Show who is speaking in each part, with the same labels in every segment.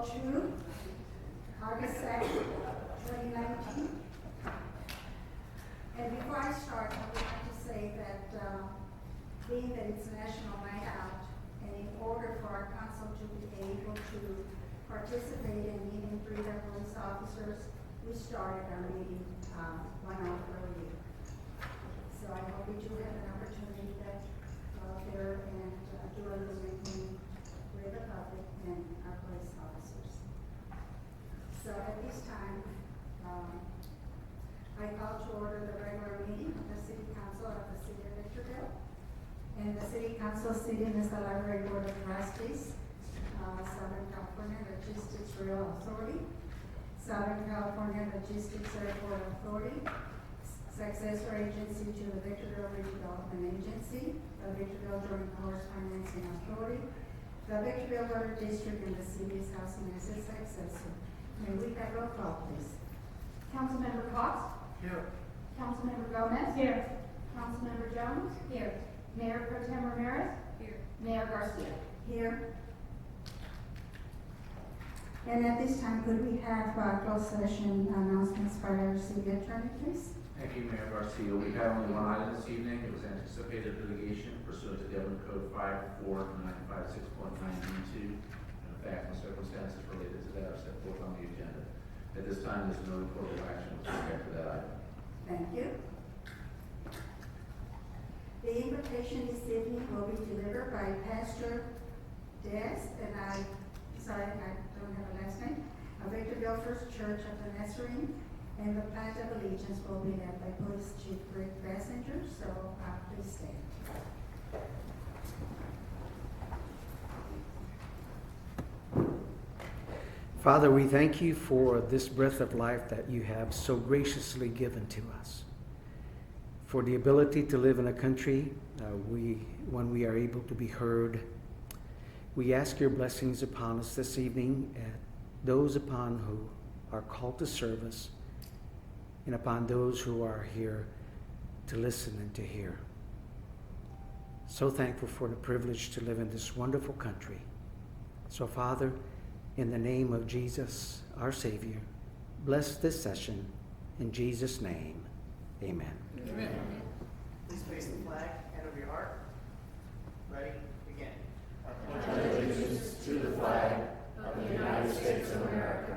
Speaker 1: to August 2nd, 2019. And before I start, I would like to say that being that it's National Night Out, and in order for our council to be able to participate in meeting freedom police officers, we started our meeting 1 hour earlier. So I hope we do have an opportunity to get out there and do a little meeting with the public and our police officers. So at this time, I call to order the regular meeting of the City Council of the City of Victorville. And the City Council sitting is the Library Board of Trustees, Southern California Logistics Rail Authority, Southern California Logistics Airport Authority, successor agency to the Victorville Redevelopment Agency, the Victorville Joint Powers Financing Authority, the Victorville Water District, and the city's housing as its successor. May we have roll call, please?
Speaker 2: Councilmember Cox?
Speaker 3: Here.
Speaker 2: Councilmember Gomez?
Speaker 4: Here.
Speaker 2: Councilmember Jones?
Speaker 4: Here.
Speaker 2: Mayor Pro Tem Ramirez?
Speaker 4: Here.
Speaker 2: Mayor Garcia?
Speaker 1: Here. And at this time, could we have closed session announcements by our city attorney, please?
Speaker 3: Thank you, Mayor Garcia. We have only one item this evening. It was anticipated litigation pursuant to Government Code 54956.9B2. And facts and circumstances related to that are set forth on the agenda. At this time, there's no reportable action with respect to that item.
Speaker 1: Thank you. The invitation this evening will be delivered by Pastor Des, and I don't have a last name, of Victorville First Church of the Nazarene, and the Pledge of Allegiance will be led by Police Chief Greg Passenger, so please stand.
Speaker 5: Father, we thank you for this breath of life that you have so graciously given to us, for the ability to live in a country when we are able to be heard. We ask your blessings upon us this evening, those upon who are called to service, and upon those who are here to listen and to hear. So thankful for the privilege to live in this wonderful country. So, Father, in the name of Jesus, our Savior, bless this session. In Jesus' name, amen.
Speaker 6: Amen. Please face the flag, hand over your heart. Ready? Begin.
Speaker 7: I pledge allegiance to the flag of the United States of America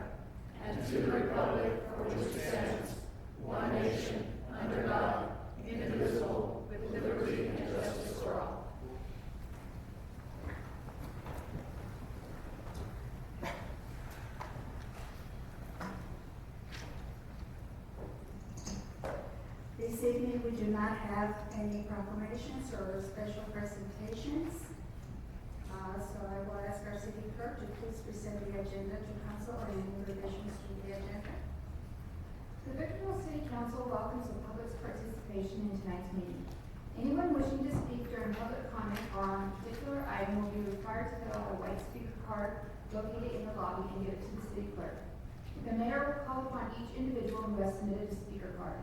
Speaker 7: and to the republic for which it stands, one nation, under God, indivisible, with liberty and justice for all.
Speaker 1: This evening, we do not have any proclamations or special presentations. So I will ask our city clerk to please present the agenda to council or any revisions to the agenda.
Speaker 2: The Victorville City Council welcomes the public's participation in tonight's meeting. Anyone wishing to speak during public comment or on a particular item will be required to fill out a white speaker card located in the lobby and give it to the city clerk. The mayor will call upon each individual who has submitted a speaker card.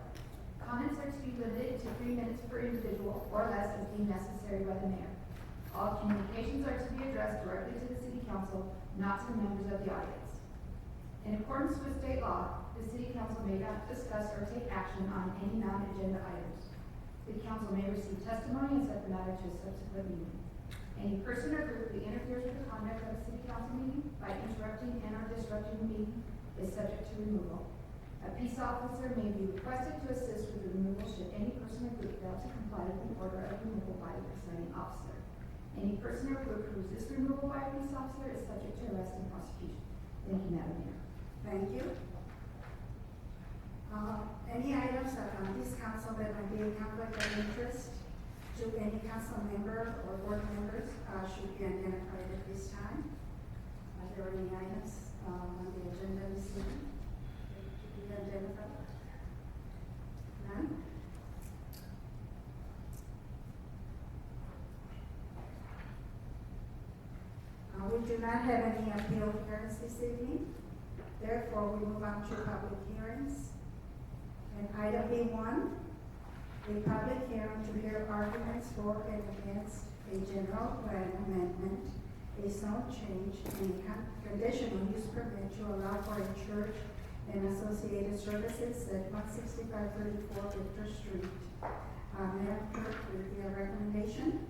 Speaker 2: Comments are to be limited to 3 minutes per individual or less as deemed necessary by the mayor. All communications are to be addressed directly to the city council, not to the members of the audience. In accordance with state law, the city council may not discuss or take action on any non-agenda items. The council may receive testimony and set the matter to a subsequent meeting. Any person or group that interferes with the conduct of a city council meeting by interrupting and or disrupting the meeting is subject to removal. A peace officer may be requested to assist with the removal should any person or group fail to comply with the order of removal by the presiding officer. Any person or group who resists removal by a police officer is subject to arrest and prosecution. Thank you, Madam Mayor.
Speaker 1: Thank you. Any items that on this council that might be a conflict of interest to any council member or board members should be identified at this time. Are there any items on the agenda this evening to be identified? None? We do not have any appeal hearings this evening. Therefore, we move on to public hearings. And item B1, a public hearing to hear arguments for and against a general plan amendment a zone change and conditional use permit to allow for a church and associated services at 16534 Victor Street. Madam Clerk, will you a recommendation?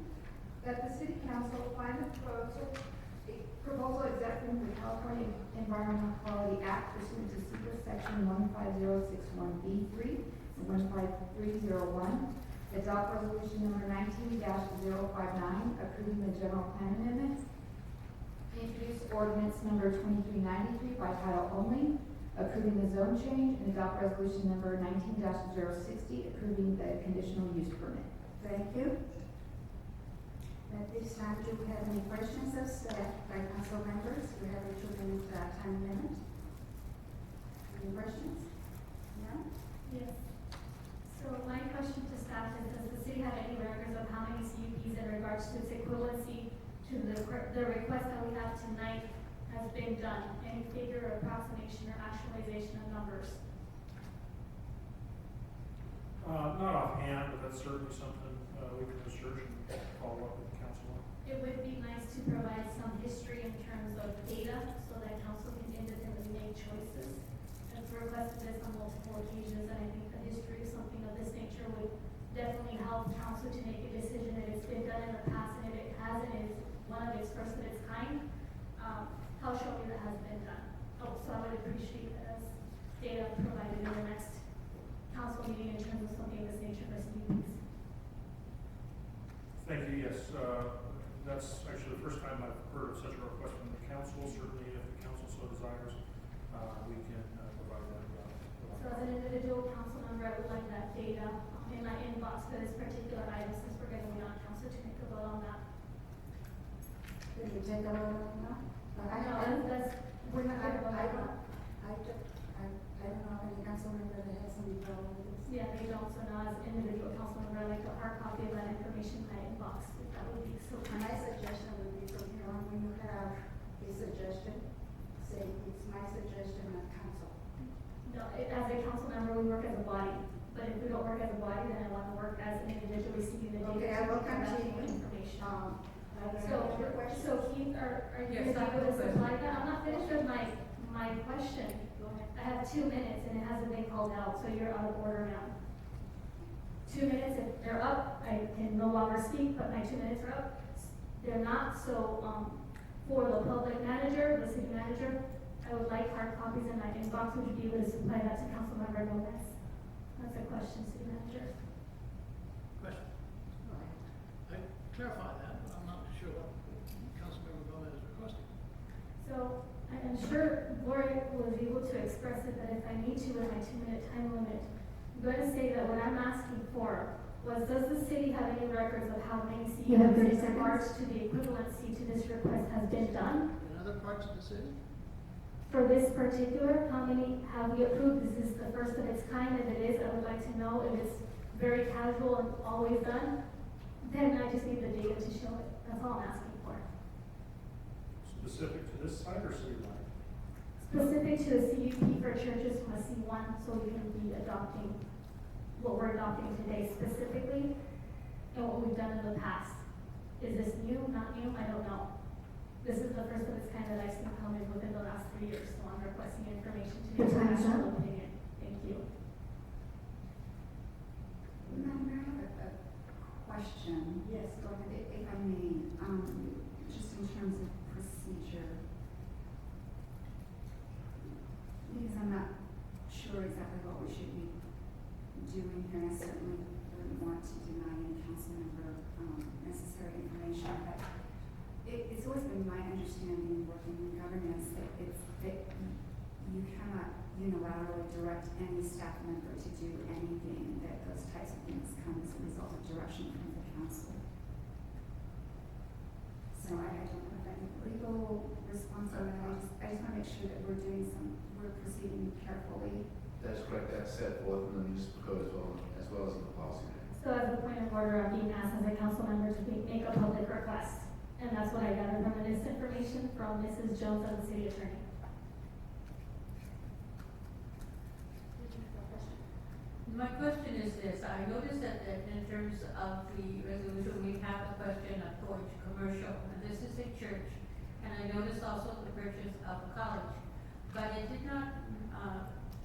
Speaker 2: That the city council find a proposal accepting the California Environmental Quality Act pursuant to secret section 15061B3 and 15301. Adopt resolution number 19-059 approving the general plan amendment. Introduce ordinance number 2393 by title only, approving the zone change, and adopt resolution number 19-060 approving the conditional use permit.
Speaker 1: Thank you. At this time, do we have any questions of staff by council members? We have a 2-minute time limit. Any questions? No?
Speaker 4: Yes. So my question to staff is, does the city have any records of how many CUPs in regards to its equivalency to the request that we have tonight has been done? Any figure or approximation or actualization of numbers?
Speaker 8: Not offhand, but that's certainly something we can research and follow up with the council on.
Speaker 4: It would be nice to provide some history in terms of data so that council can independently make choices. I've requested this on multiple occasions, and I think the history of something of this nature would definitely help council to make a decision if it's been done in the past, and if it hasn't, it's one of its first of its kind. How show me that has been done. Oh, so I would appreciate as data provided in the next council meeting in terms of something of this nature for CUPs.
Speaker 8: Thank you, yes. That's actually the first time I've heard of such a request from the council. Certainly, if the council so desires, we can provide that.
Speaker 4: So as an individual council member, I would like that data in my inbox for this particular item, since we're going to be on council to make a vote on that.
Speaker 1: Did you take a vote on that?
Speaker 4: We're not going to vote on that.
Speaker 1: I don't know any council member that has any problem with this.
Speaker 4: Yeah, they don't, so now as an individual council member, I'd like a hard copy of that information in my inbox, if that would be so
Speaker 1: My
Speaker 4: kind.
Speaker 1: suggestion would be from here on, when you have a suggestion, say it's my suggestion, not council.
Speaker 4: No, as a council member, we work as a body, but if we don't work as a body, then I want to work as an individual receiving the data.
Speaker 1: Okay, I will
Speaker 4: to provide
Speaker 1: continue.
Speaker 4: information.
Speaker 1: Are there any other questions?
Speaker 4: So Keith, are you
Speaker 7: Yes,
Speaker 4: going
Speaker 7: I
Speaker 4: to
Speaker 7: have a
Speaker 4: supply
Speaker 7: question.
Speaker 4: that? I'm not finished with my question. I have 2 minutes and it hasn't been called out, so you're out of order now. 2 minutes, if they're up, I can no longer speak, but my 2 minutes are up. They're not, so, for the public manager, the city manager, I would like hard copies in my inbox. Would you be able to supply that to Councilmember Gomez? That's a question, city manager.
Speaker 7: Question. I clarify that, but I'm not sure what Councilmember Gomez is requesting.
Speaker 4: So, I'm sure Gloria was able to express it, but if I need to in my 2-minute time limit, I'm going to say that what I'm asking for was, does the city have any records of how many
Speaker 1: You have
Speaker 4: CUs
Speaker 1: 30
Speaker 4: in regards to the equivalency to this request has been done?
Speaker 7: In other parts of the city?
Speaker 4: For this particular, how many have we approved? Is this the first of its kind? If it is, I would like to know if it's very casual and always done. Then I just need the data to show it. That's all I'm asking for.
Speaker 8: Specific to this site or citywide?
Speaker 4: Specific to the CUP for churches from a C1, so we can be adopting what we're adopting today specifically and what we've done in the past. Is this new, not new? I don't know. This is the first of its kind that I've seen come in within the last 3 years, so I'm requesting information to
Speaker 1: Your
Speaker 4: make an
Speaker 1: time is
Speaker 4: actual
Speaker 1: up.
Speaker 4: opinion. Thank you.
Speaker 9: Madam Mayor, I have a question.
Speaker 1: Yes, go ahead.
Speaker 9: If I may, just in terms of procedure. Because I'm not sure exactly what we should be doing here, and I certainly wouldn't want to deny any council member, necessary information, but it's always been my understanding working in governance that you cannot unilaterally direct any staff member to do anything, that those types of things come as a result of direction from the council. So I don't know if any legal response on that. I just want to make sure that we're proceeding carefully.
Speaker 3: That's correct, that's set forth in the municipal code as well as in the policy manual.
Speaker 4: So as a point of order, I'm being asked as a council member to make a public request. And that's what I gathered from this information from Mrs. Jones as the city attorney.
Speaker 10: My question is this, I noticed that in terms of the resolution, we have a question of going to commercial, and this is a church, and I noticed also the purchase of a college. But it did not,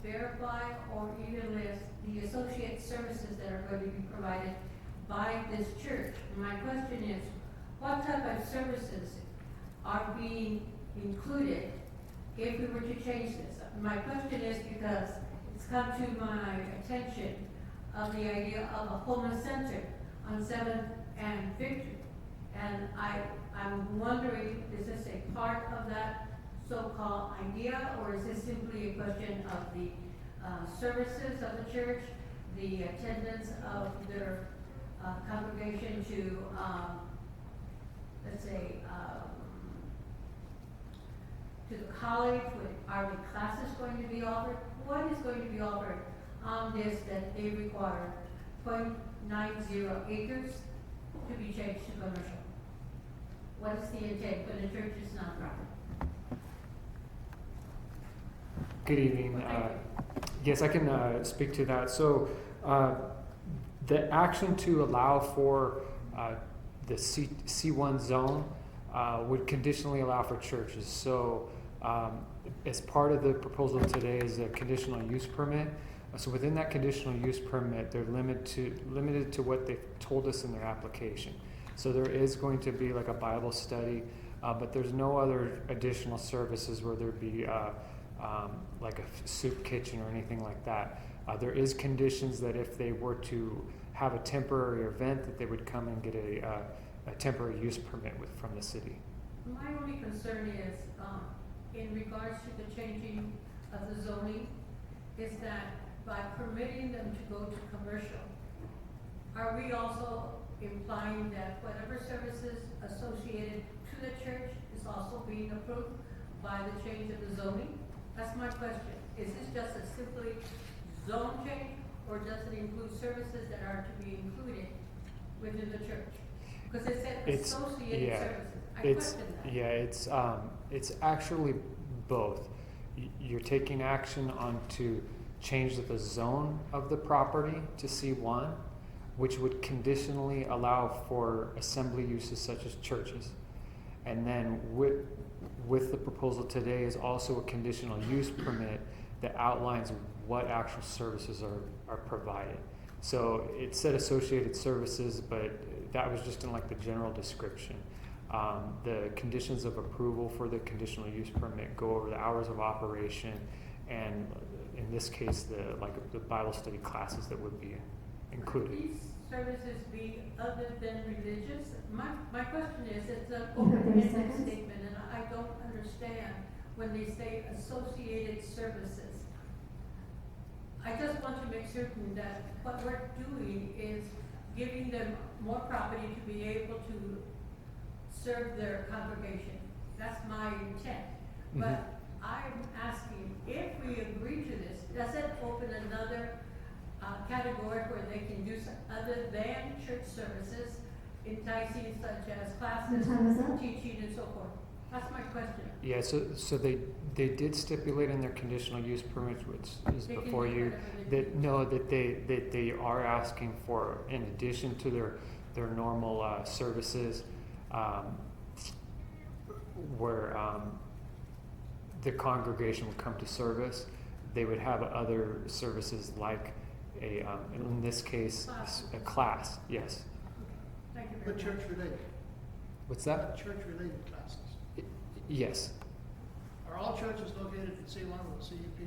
Speaker 10: verify or even list the associate services that are going to be provided by this church. My question is, what type of services are being included if we were to change this? My question is because it's come to my attention of the idea of a homeless center on 7th and Victor. And I'm wondering, is this a part of that so-called idea, or is this simply a question of the services of the church, the attendance of their congregation to, let's say, to the college? Are the classes going to be offered? What is going to be offered on this that they require 0.90 acres to be changed to commercial? What is the intent when the church is nonprofit?
Speaker 11: Good evening. Yes, I can speak to that. So the action to allow for the C1 zone would conditionally allow for churches. So as part of the proposal today is a conditional use permit. So within that conditional use permit, they're limited to what they've told us in their application. So there is going to be like a Bible study, but there's no other additional services where there'd be like a soup kitchen or anything like that. There is conditions that if they were to have a temporary event, that they would come and get a temporary use permit from the city.
Speaker 10: My only concern is, in regards to the changing of the zoning, is that by permitting them to go to commercial, are we also implying that whatever services associated to the church is also being approved by the change of the zoning? That's my question. Is this just a simply zone change, or does it include services that are to be included within the church? Because it said associated services. I question that.
Speaker 11: Yeah, it's actually both. You're taking action on to change the zone of the property to C1, which would conditionally allow for assembly uses such as churches. And then with the proposal today is also a conditional use permit that outlines what actual services are provided. So it said associated services, but that was just in like the general description. The conditions of approval for the conditional use permit go over the hours of operation, and in this case, the Bible study classes that would be included.
Speaker 10: Would these services be other than religious? My question is, it's an open-ended statement, and I don't understand when they say associated services. I just want to make certain that what we're doing is giving them more property to be able to serve their congregation. That's my intent.
Speaker 11: Mm-hmm.
Speaker 10: But I'm asking, if we agree to this, does it open another category where they can do some other than church services, enticing such as classes, teaching, and so forth? That's my question.
Speaker 11: Yeah, so they did stipulate in their conditional use permit, which is
Speaker 10: They
Speaker 11: before
Speaker 10: can do
Speaker 11: you,
Speaker 10: whatever they
Speaker 11: that they are asking for, in addition to their normal services, where the congregation would come to service, they would have other services like in this case, a class. Yes.
Speaker 10: Thank you very
Speaker 6: But
Speaker 10: much.
Speaker 6: church related,
Speaker 11: What's that?
Speaker 6: church related classes.
Speaker 11: Yes.
Speaker 6: Are all churches located in C1 or CUP?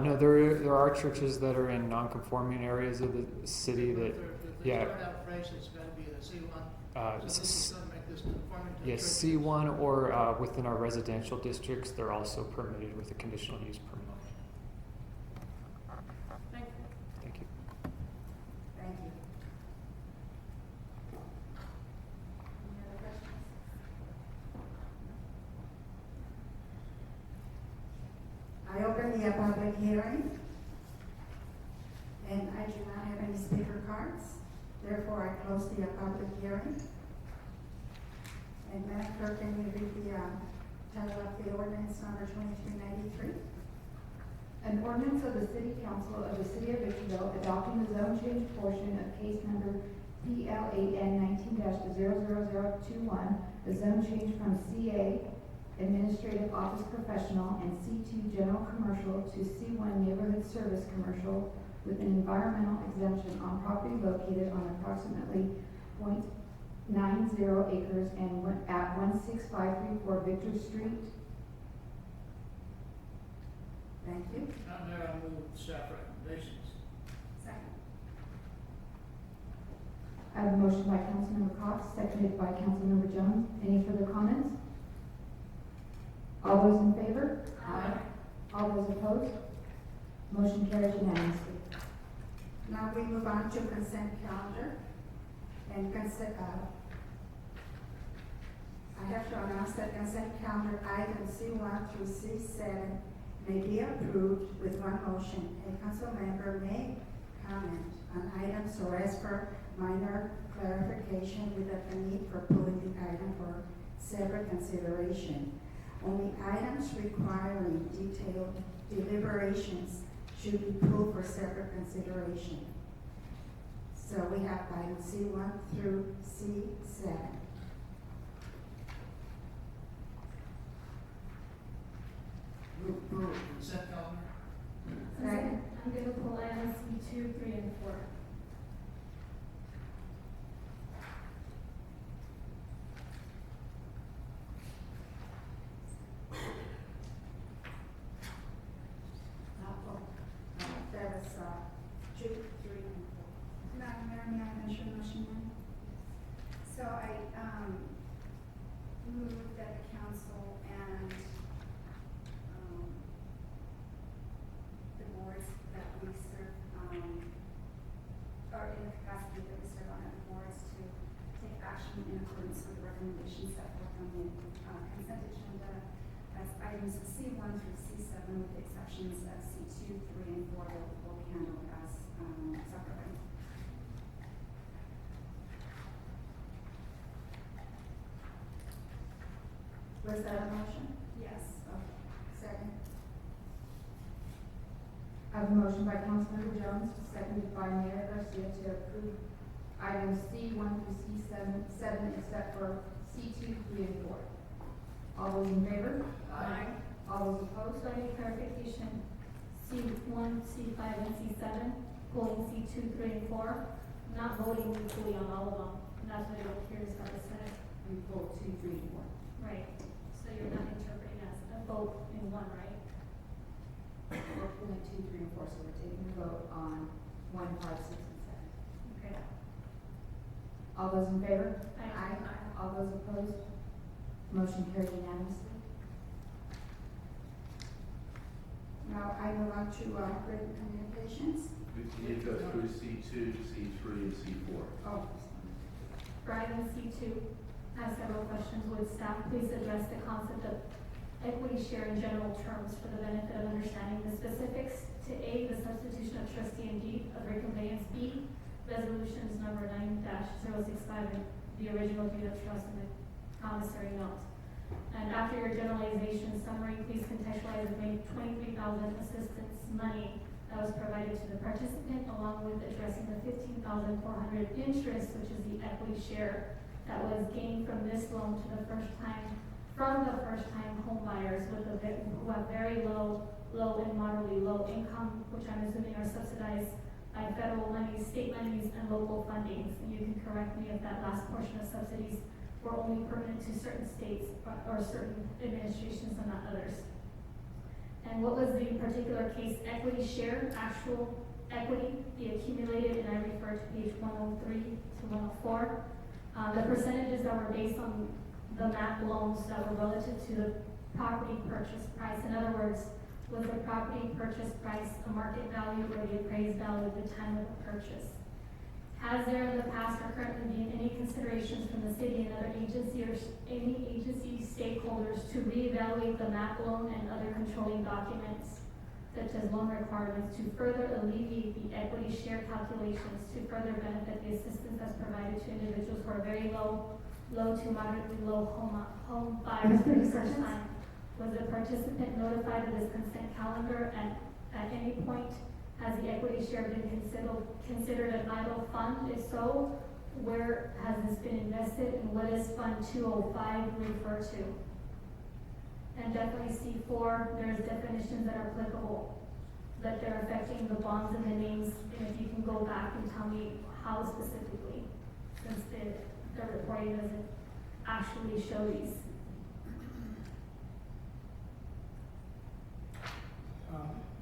Speaker 11: No, there are churches that are in non-conforming areas of the city that,
Speaker 6: If they
Speaker 11: yeah.
Speaker 6: start out fresh, it's gotta be a C1. So this is gonna make this conforming to the
Speaker 11: Yes,
Speaker 6: church.
Speaker 11: C1 or within our residential districts, they're also permitted with a conditional use permit.
Speaker 10: Thank you.
Speaker 11: Thank you.
Speaker 1: Thank you. Any other questions? I open the public hearing, and I do not have any speaker cards. Therefore, I close the public hearing. And Madam Clerk, can you read the title of the ordinance number 2393?
Speaker 2: An ordinance of the City Council of the City of Victorville adopting the zone change portion of case number PLAN 19-00021, the zone change from CA, Administrative Office Professional, and C2 General Commercial to C1 Neighborhood Service Commercial with an environmental exemption on property located on approximately .90 acres and at 16534 Victor Street.
Speaker 1: Thank you.
Speaker 7: Madam Mayor, I move staff recommendations.
Speaker 9: Second.
Speaker 2: I have a motion by Councilmember Cox, seconded by Councilmember Jones. Any further comments? All those in favor?
Speaker 9: Aye.
Speaker 2: All those opposed? Motion carries unanimously.
Speaker 1: Now we move on to consent calendar. And I have to announce that consent calendar items C1 through C7 may be approved with one motion. A council member may comment on items or ask for minor clarification without the need for pulling the item for separate consideration. Only items requiring detailed deliberations should be pulled for separate consideration. So we have items C1 through C7.
Speaker 7: Move approval of consent calendar.
Speaker 1: Second.
Speaker 4: I'm gonna pull items C2, 3, and 4.
Speaker 1: That was 2, 3, and 4.
Speaker 9: Madam Mayor, may I finish your motion then? So I, move that the council and, the boards that we serve, or in the capacity that we serve on the boards to take action in accordance with the recommendations set forth on the, consent agenda. That's items C1 through C7 with the exceptions of C2, 3, and 4 that will be handled as, separately.
Speaker 1: Was that a motion?
Speaker 9: Yes.
Speaker 1: Okay. Second.
Speaker 2: I have a motion by Councilmember Jones, seconded by Mayor Garcia to approve items C1 through C7 except for C2, 3, and 4. All those in favor?
Speaker 7: Aye.
Speaker 2: All those opposed?
Speaker 4: So I need clarification, C1, C5, and C7, pulling C2, 3, and 4, not voting equally on all of them. And that's what it appears that it says.
Speaker 2: We pull 2, 3, and 4.
Speaker 4: Right. So you're not interpreting as a vote in one, right?
Speaker 2: We're pulling 2, 3, and 4, so we're taking a vote on 1, 5, 6, and
Speaker 4: Okay.
Speaker 2: 7. All those in favor?
Speaker 4: Aye.
Speaker 2: All those opposed? Motion carried unanimously.
Speaker 1: Now I move on to written communications.
Speaker 3: We need to go through C2, C3, and C4.
Speaker 1: Oh,
Speaker 4: For item C2, I have several questions. Would staff please address the concept of equity share in general terms for the benefit of understanding the specifics? To A, the substitution of trustee and deed of reconveyance. B, resolutions number 9-065 and the original deed of trust and the promissory note. And after your generalization summary, please contextualize the $23,000 assistance money that was provided to the participant, along with addressing the $15,400 interest, which is the equity share that was gained from this loan to the first-time home buyers who have very low and moderately low income, which I'm assuming are subsidized by federal monies, state monies, and local fundings. And you can correct me if that last portion of subsidies were only permanent to certain states or certain administrations and not others. And what was the particular case equity share, actual equity, the accumulated, and I refer to page 103 to 104. The percentages that were based on the MAP loans that were relative to the property purchase price. In other words, was the property purchase price a market value or the appraised value at the time of the purchase? Has there in the past or currently been any considerations from the city and other agency or any agency stakeholders to reevaluate the MAP loan and other controlling documents, such as loan requirements, to further alleviate the equity share calculations to further benefit the assistance that's provided to individuals who are very low to moderately low home buyers for the first time? Was the participant notified of this consent calendar and at any point has the equity share been considered an idle fund? If so, where has this been invested and what does Fund 205 refer to? And definitely C4, there's definitions that are applicable, that they're affecting the bonds and the names, and if you can go back and tell me how specifically, since the reporting doesn't actually show these.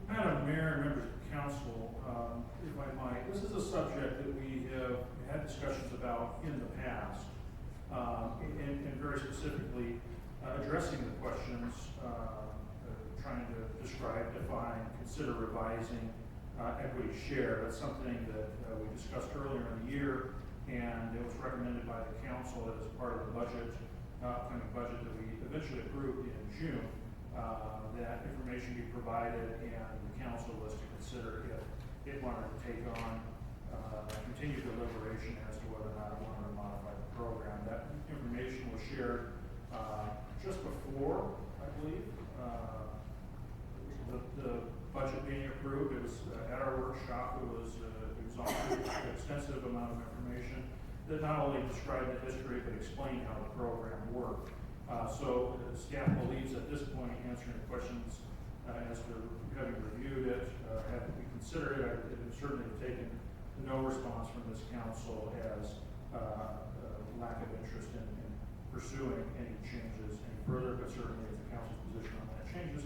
Speaker 8: Madam Mayor, members of council, if I might, this is a subject that we have had discussions about in the past, and very specifically addressing the questions, trying to describe, define, consider revising equity share. That's something that we discussed earlier in the year, and it was recommended by the council as part of the budget, upcoming budget that we eventually approved in June, that information be provided, and the council was to consider if it wanted to take on continued deliberation as to whether or not it wanted to modify the program. That information was shared just before, I believe, the budget being approved. It was at our workshop. It was exhaustive, extensive amount of information that not only described the history but explained how the program worked. So staff believes at this point, answering the questions as to having reviewed it, have we considered it, it would certainly have taken no response from this council as lack of interest in pursuing any changes any further, but certainly if the council's position on that changes,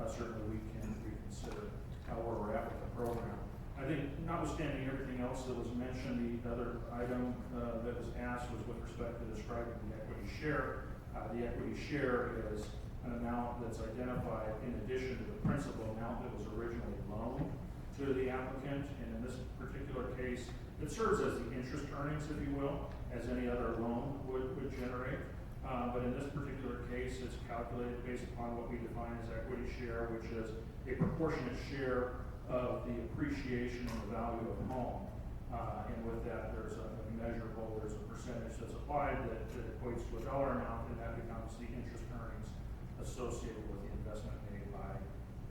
Speaker 8: certainly we can reconsider where we're at with the program. I think notwithstanding everything else that was mentioned, the other item that was asked was with respect to describing the equity share. The equity share is an amount that's identified in addition to the principal amount that was originally loaned to the applicant, and in this particular case, it serves as the interest earnings, if you will, as any other loan would generate. But in this particular case, it's calculated based upon what we define as equity share, which is a proportionate share of the appreciation and the value of the home. And with that, there's a measurable, there's a percentage that's applied that equates to a dollar amount, and that becomes the interest earnings associated with the investment made by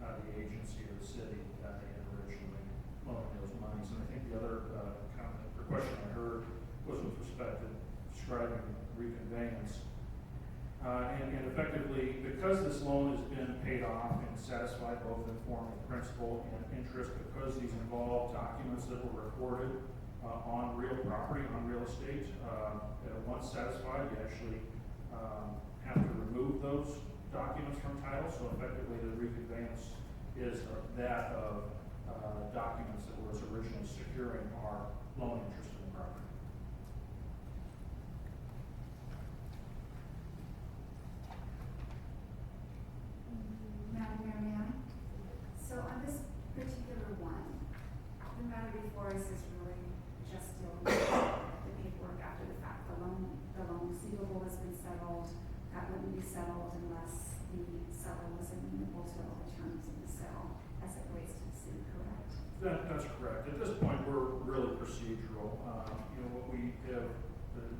Speaker 8: the agency or the city in originally loaning those monies. And I think the other comment or question I heard was with respect to describing reconveyance. And effectively, because this loan has been paid off and satisfied both in form of principal and interest, because these involve documents that were recorded on real property, on real estate, once satisfied, you actually have to remove those documents from title. So effectively, the reconveyance is that of documents that was originally securing our loan interest in the property.
Speaker 9: Madam Mayor, may I? So on this particular one, the matter before us is really just dealing with the paperwork after the fact. The loan receivable has been settled. That wouldn't be settled unless the seller was amenable to all the terms of the sale as it relates to the city, correct?
Speaker 8: That's correct. At this point, we're really procedural. What we have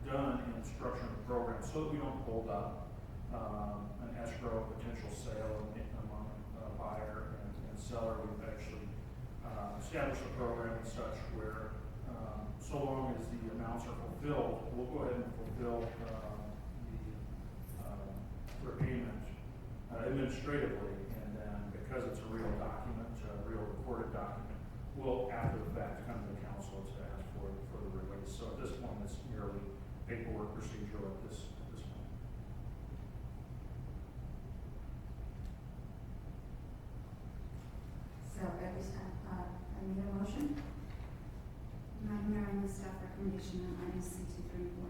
Speaker 8: done in structuring the program so that we don't hold up an escrow potential sale among buyer and seller, we've actually established a program as such where so long as the amounts are fulfilled, we'll go ahead and fulfill the repayment administratively, and then because it's a real document, a real recorded document, we'll after the fact come to the council to ask for the release. So at this point, it's merely paperwork procedural at this point.
Speaker 9: So at this time, I need a motion. Madam Mayor, I move staff recommendation on items C2, 3, and 4.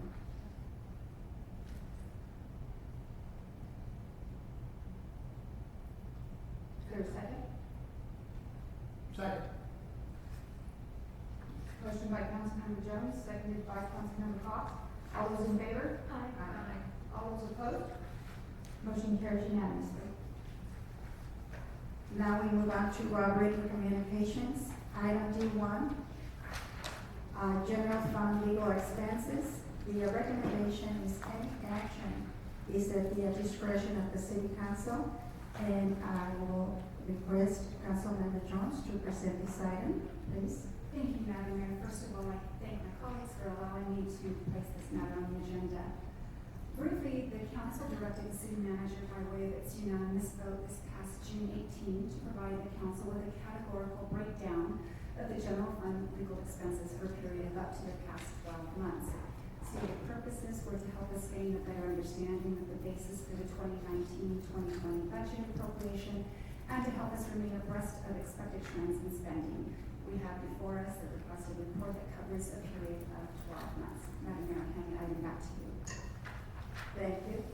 Speaker 2: Is there a second?
Speaker 6: Second.
Speaker 2: Motion by Councilmember Jones, seconded by Councilmember Cox. All those in favor?
Speaker 4: Aye.
Speaker 2: All those opposed? Motion carries unanimously.
Speaker 1: Now we move on to written communications. Item D1, general fund legal expenses. The recommendation is any action is at the discretion of the city council, and I will request Councilmember Jones to present this item, please.
Speaker 9: Thank you, Madam Mayor. First of all, I thank my colleagues for allowing me to place this matter on the agenda. Briefly, the council directed the city manager by way of its unanimous vote this past June 18 to provide the council with a categorical breakdown of the general fund legal expenses for a period of up to the past 12 months. Stated purposes were to help us gain a better understanding of the basis for the 2019-2020 budget appropriation and to help us remain abreast of expected trends in spending. We have before us a requested report that covers a period of 12 months. Madam Mayor, I hand the item back to you.
Speaker 1: Thank you.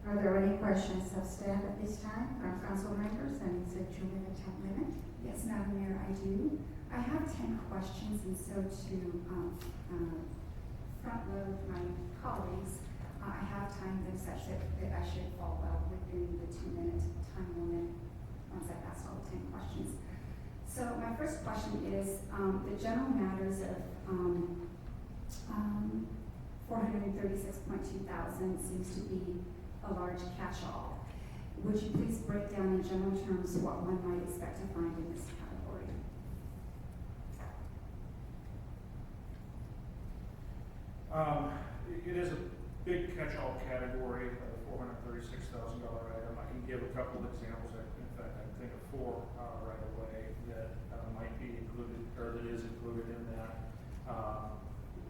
Speaker 1: Are there any questions of staff at this time from council members? And is it 2 minute time limit?
Speaker 9: Yes, Madam Mayor, I do. I have 10 questions, and so to front load my colleagues, I have timed them such that I should fall well within the 2 minute time limit once I've asked all the 10 questions. So my first question is, the general matters of 436.2 thousand seems to be a large catch-all. Would you please break down in general terms what one might expect to find in this category?
Speaker 8: It is a big catch-all category, $436,000 item. I can give a couple of examples. In fact, I can think of 4 right away that might be included, or that is included in that.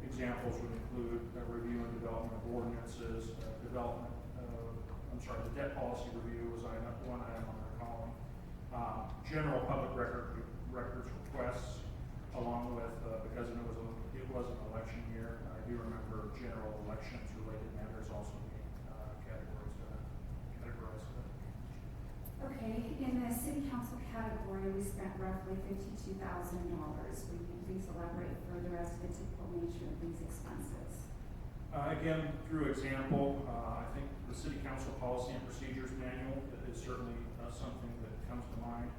Speaker 8: Examples would include review and development of ordinances, the debt policy review was one item on our column. General public records requests, along with, because it was an election year, I do remember general elections related matters also being categorized to that.
Speaker 9: Okay, in the city council category, we spent roughly $52,000. Will you please elaborate further as to the typical nature of these expenses?
Speaker 8: Again, through example, I think the City Council Policy and Procedures Manual is certainly something that comes to mind.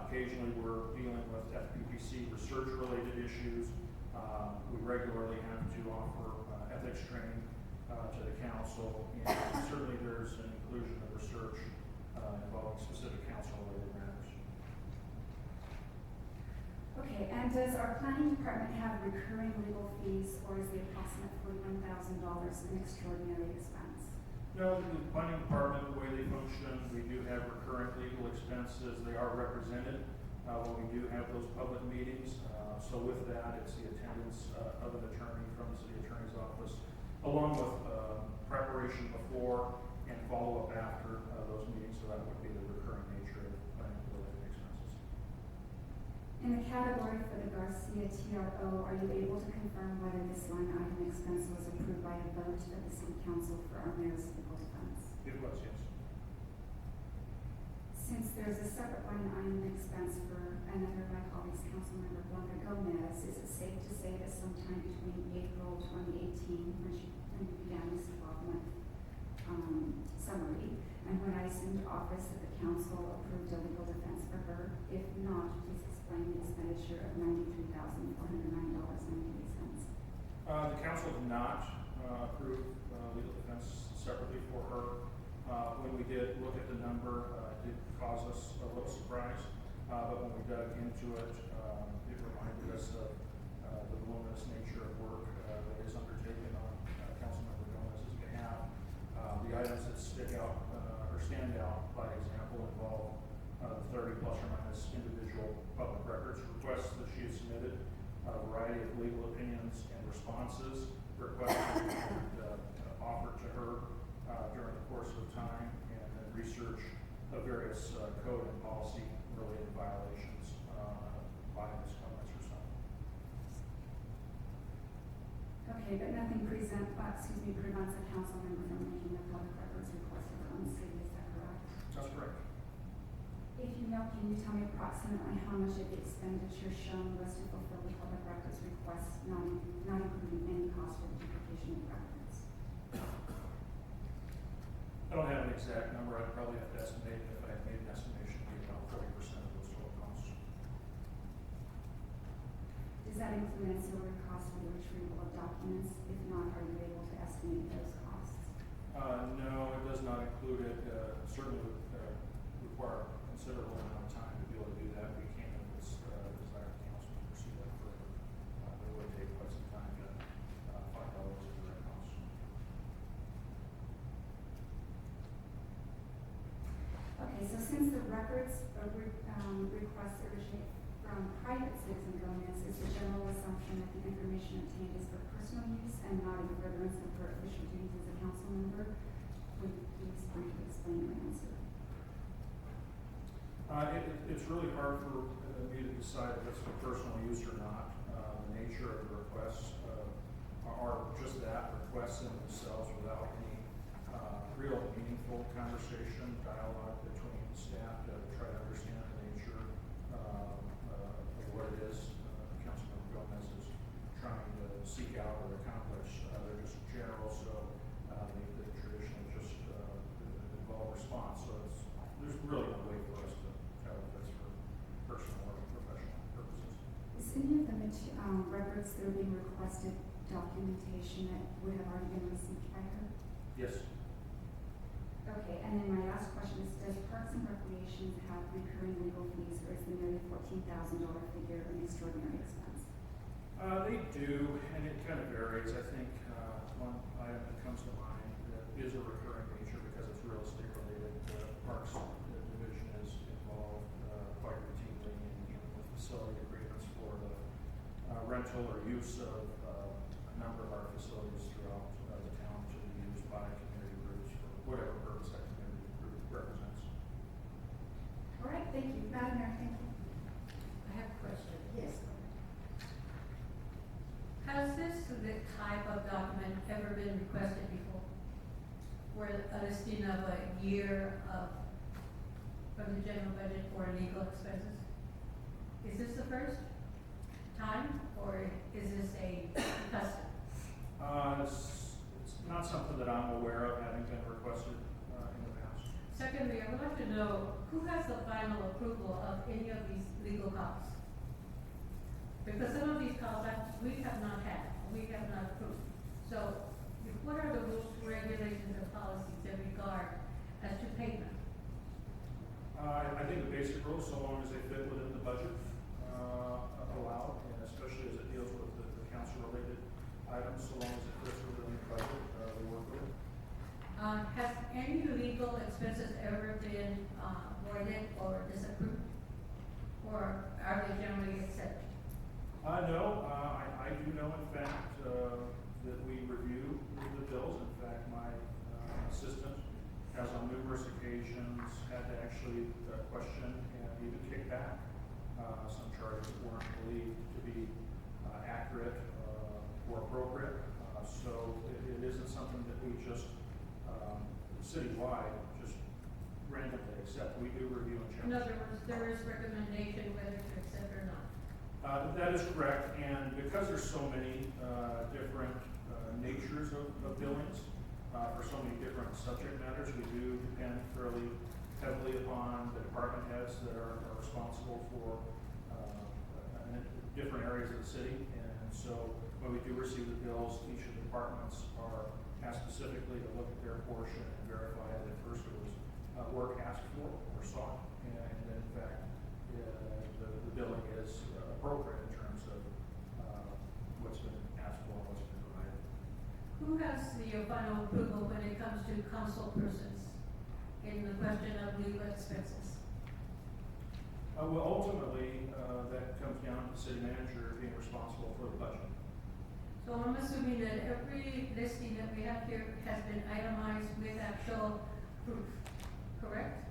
Speaker 8: Occasionally, we're dealing with FPPC research-related issues. We regularly have to offer ethics training to the council, and certainly there's an inclusion of research involving specific council-related matters.
Speaker 9: Okay, and does our planning department have recurring legal fees, or is the approximate $41,000 an extraordinary expense?
Speaker 8: No, the planning department, the way they function, we do have recurring legal expenses. They are represented when we do have those public meetings. So with that, it's the attendance of an attorney from the city attorney's office, along with preparation before and follow-up after those meetings. So that would be the recurring nature of planning-related expenses.
Speaker 9: In the category for the Garcia TRO, are you able to confirm whether this line item expense was approved by a vote of the city council for our mayor's legal defense?
Speaker 8: It was, yes.
Speaker 9: Since there's a separate line item expense for another of my colleagues, Councilmember Blanca Gomez, is it safe to say that sometime between April 2018, when we began this 12-month summary, and when I assumed office, that the council approved a legal defense for her? If not, please explain the expenditure of $93,409.98.
Speaker 8: The council did not approve legal defense separately for her. When we did look at the number, it did cause us a little surprise, but when we dug into it, it reminded us of the voluminous nature of work that is undertaken on Councilmember Gomez's behalf. The items that stick out or stand out, by example, involve 30 plus or minus individual public records requests that she has submitted, a variety of legal opinions and responses requested and offered to her during the course of time, and then research of various code and policy related violations by Ms. Gomez herself.
Speaker 9: Okay, but nothing prevents a council member from making a public records request of her own city, is that correct?
Speaker 8: That's correct.
Speaker 9: If you know, can you tell me approximately how much of the expenditure shown was to fulfill the public records request, not including any cost for the duplication of records?
Speaker 8: I don't have an exact number. I'd probably have to estimate, if I had made an estimation, it'd be about 40% of those total costs.
Speaker 9: Does that include ancillary costs for the retrieval of documents? If not, are you able to estimate those costs?
Speaker 8: No, it does not include it. Certainly would require a considerable amount of time to be able to do that. We can if it's desired the council to pursue that further. But it would take quite some time to find out those direct costs.
Speaker 9: Okay, so since the records requests originate from private citizen governments, is the general assumption that the information obtained is for personal use and not in furtherance of her official duties as a council member? Would you please briefly explain your answer?
Speaker 8: It's really hard for me to decide if it's for personal use or not. The nature of the requests are just that, requests in themselves without any real meaningful conversation, dialogue between staff to try to understand the nature of what it is Councilmember Gomez is trying to seek out or accomplish. They're just general, so they traditionally just involve response. So there's really no way for us to tell if that's for personal or professional purposes.
Speaker 9: Is any of the records that are being requested documentation that would have already been received by her?
Speaker 8: Yes.
Speaker 9: Okay, and then my last question is, does Parks and Recreation have recurring legal fees, or is the nearly $14,000 figure an extraordinary expense?
Speaker 8: They do, and it kind of varies. I think one item that comes to mind that is a recurring nature because it's real estate related. The Parks Division is involved quite routinely in dealing with facility agreements for the rental or use of a number of our facilities throughout the town to be used by community groups for whatever purpose that community group represents.
Speaker 9: All right, thank you. Madam Mayor, thank you.
Speaker 10: I have a question.
Speaker 1: Yes.
Speaker 10: Has this type of document ever been requested before? Where a listing of a year from the general budget for legal expenses? Is this the first time, or is this a custom?
Speaker 8: It's not something that I'm aware of having been requested in the past.
Speaker 10: Secondly, I would like to know who has the final approval of any of these legal costs? Because some of these costs we have not had, we have not approved. So what are the rules, regulations, and policies in regard as to payment?
Speaker 8: I think the basic rules, so long as they fit within the budget allowed, and especially as it deals with the council-related items, so long as it fits within the budget, we work with it.
Speaker 10: Has any legal expenses ever been voided or disapproved? Or are they generally accepted?
Speaker 8: No, I do know, in fact, that we review the bills. In fact, my assistant has on numerous occasions had to actually question and even kick back some charges that weren't believed to be accurate or appropriate. So it isn't something that we just citywide just randomly accept. We do review and check.
Speaker 10: In other words, there is recommendation whether to accept or not.
Speaker 8: That is correct, and because there's so many different natures of billings for so many different subject matters, we do depend fairly heavily upon the department heads that are responsible for different areas of the city. And so when we do receive the bills, each of the departments are asked specifically to look at their portion and verify that at first it was work asked for or sought, and then in fact the billing is appropriate in terms of what's been asked for and what's been provided.
Speaker 10: Who has the final approval when it comes to council persons in the question of legal expenses?
Speaker 8: Well, ultimately, that comes down to the city manager being responsible for the budget.
Speaker 10: So I'm assuming that every listing that we have here has been itemized with actual proof, correct?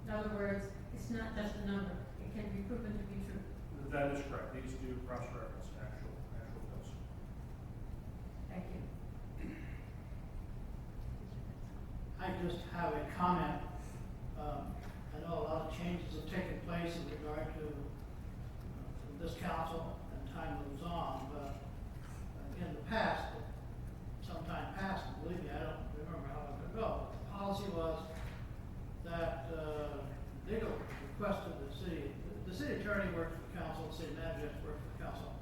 Speaker 10: In other words, it's not just a number, it can be proven to be true.
Speaker 8: That is correct. These do cross-reference actual bills.
Speaker 10: Thank you.
Speaker 12: I just have a comment. I know a lot of changes have taken place in regard to this council and time moves on, but in the past, sometime past, believe me, I don't remember how long ago, the policy was that legal requested the city attorney worked for the council, the city manager worked for the council.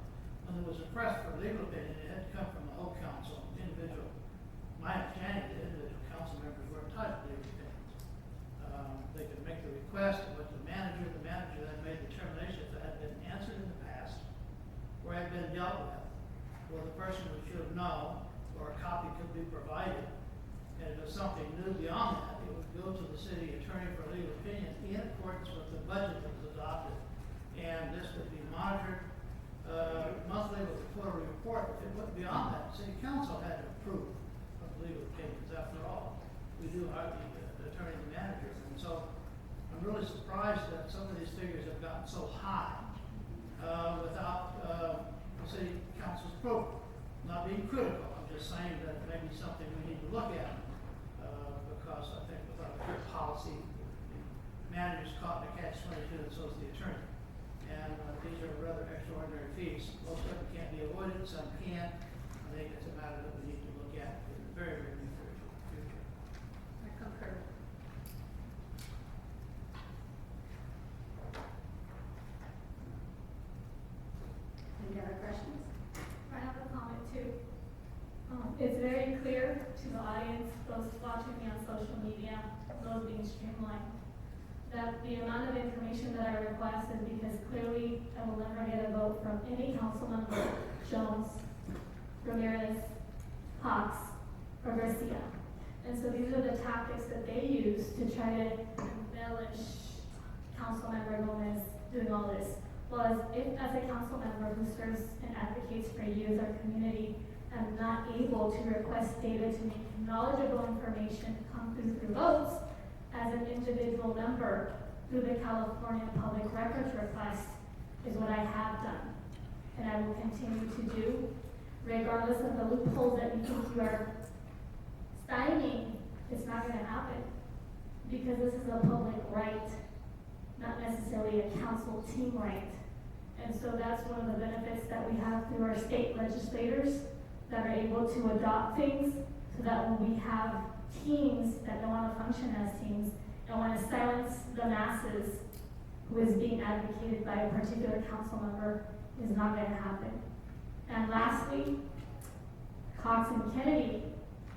Speaker 12: when there was a request for legal opinion, it had to come from the whole council, individual. My understanding, the individual council members were entitled to legal opinions. They could make the request, it went to the manager then made the determination if it had been answered in the past, or had been dealt with, or the person would should have known, or a copy could be provided. And if it was something new beyond that, it would go to the city attorney for legal opinion in accordance with the budget that was adopted. And this would be monitored monthly with a quarterly report. If it went beyond that, the city council had to approve of legal opinions. After all, we do hire the attorney and manager. And so I'm really surprised that some of these figures have gotten so high without the city council's approval. Not being critical, I'm just saying that it may be something we need to look at, because I think without a clear policy, the manager's caught in a catch-22, and so is the attorney. And these are rather extraordinary fees. Most of them can't be avoided, some can. I think it's a matter that we need to look at in the very, very near future.
Speaker 10: I concur.
Speaker 1: Any other questions?
Speaker 4: I have a comment too. It's very clear to the audience, those watching me on social media, those being streamlined, that the amount of information that I request is because clearly I will never get a vote from any council member, Jones, Ramirez, Cox, or Garcia. And so these are the tactics that they use to try to embellish Councilmember Gomez doing all this. Well, if as a council member who serves and advocates for you as our community, I'm not able to request data to make knowledgeable information come through votes as an individual member through the California Public Records request is what I have done. And I will continue to do, regardless of the loopholes that you think you are stymieing. It's not gonna happen, because this is a public right, not necessarily a council team right. And so that's one of the benefits that we have through our state legislators that are able to adopt things, so that when we have teams that don't want to function as teams and want to silence the masses who is being advocated by a particular council member, is not going to happen. And lastly, Cox and Kennedy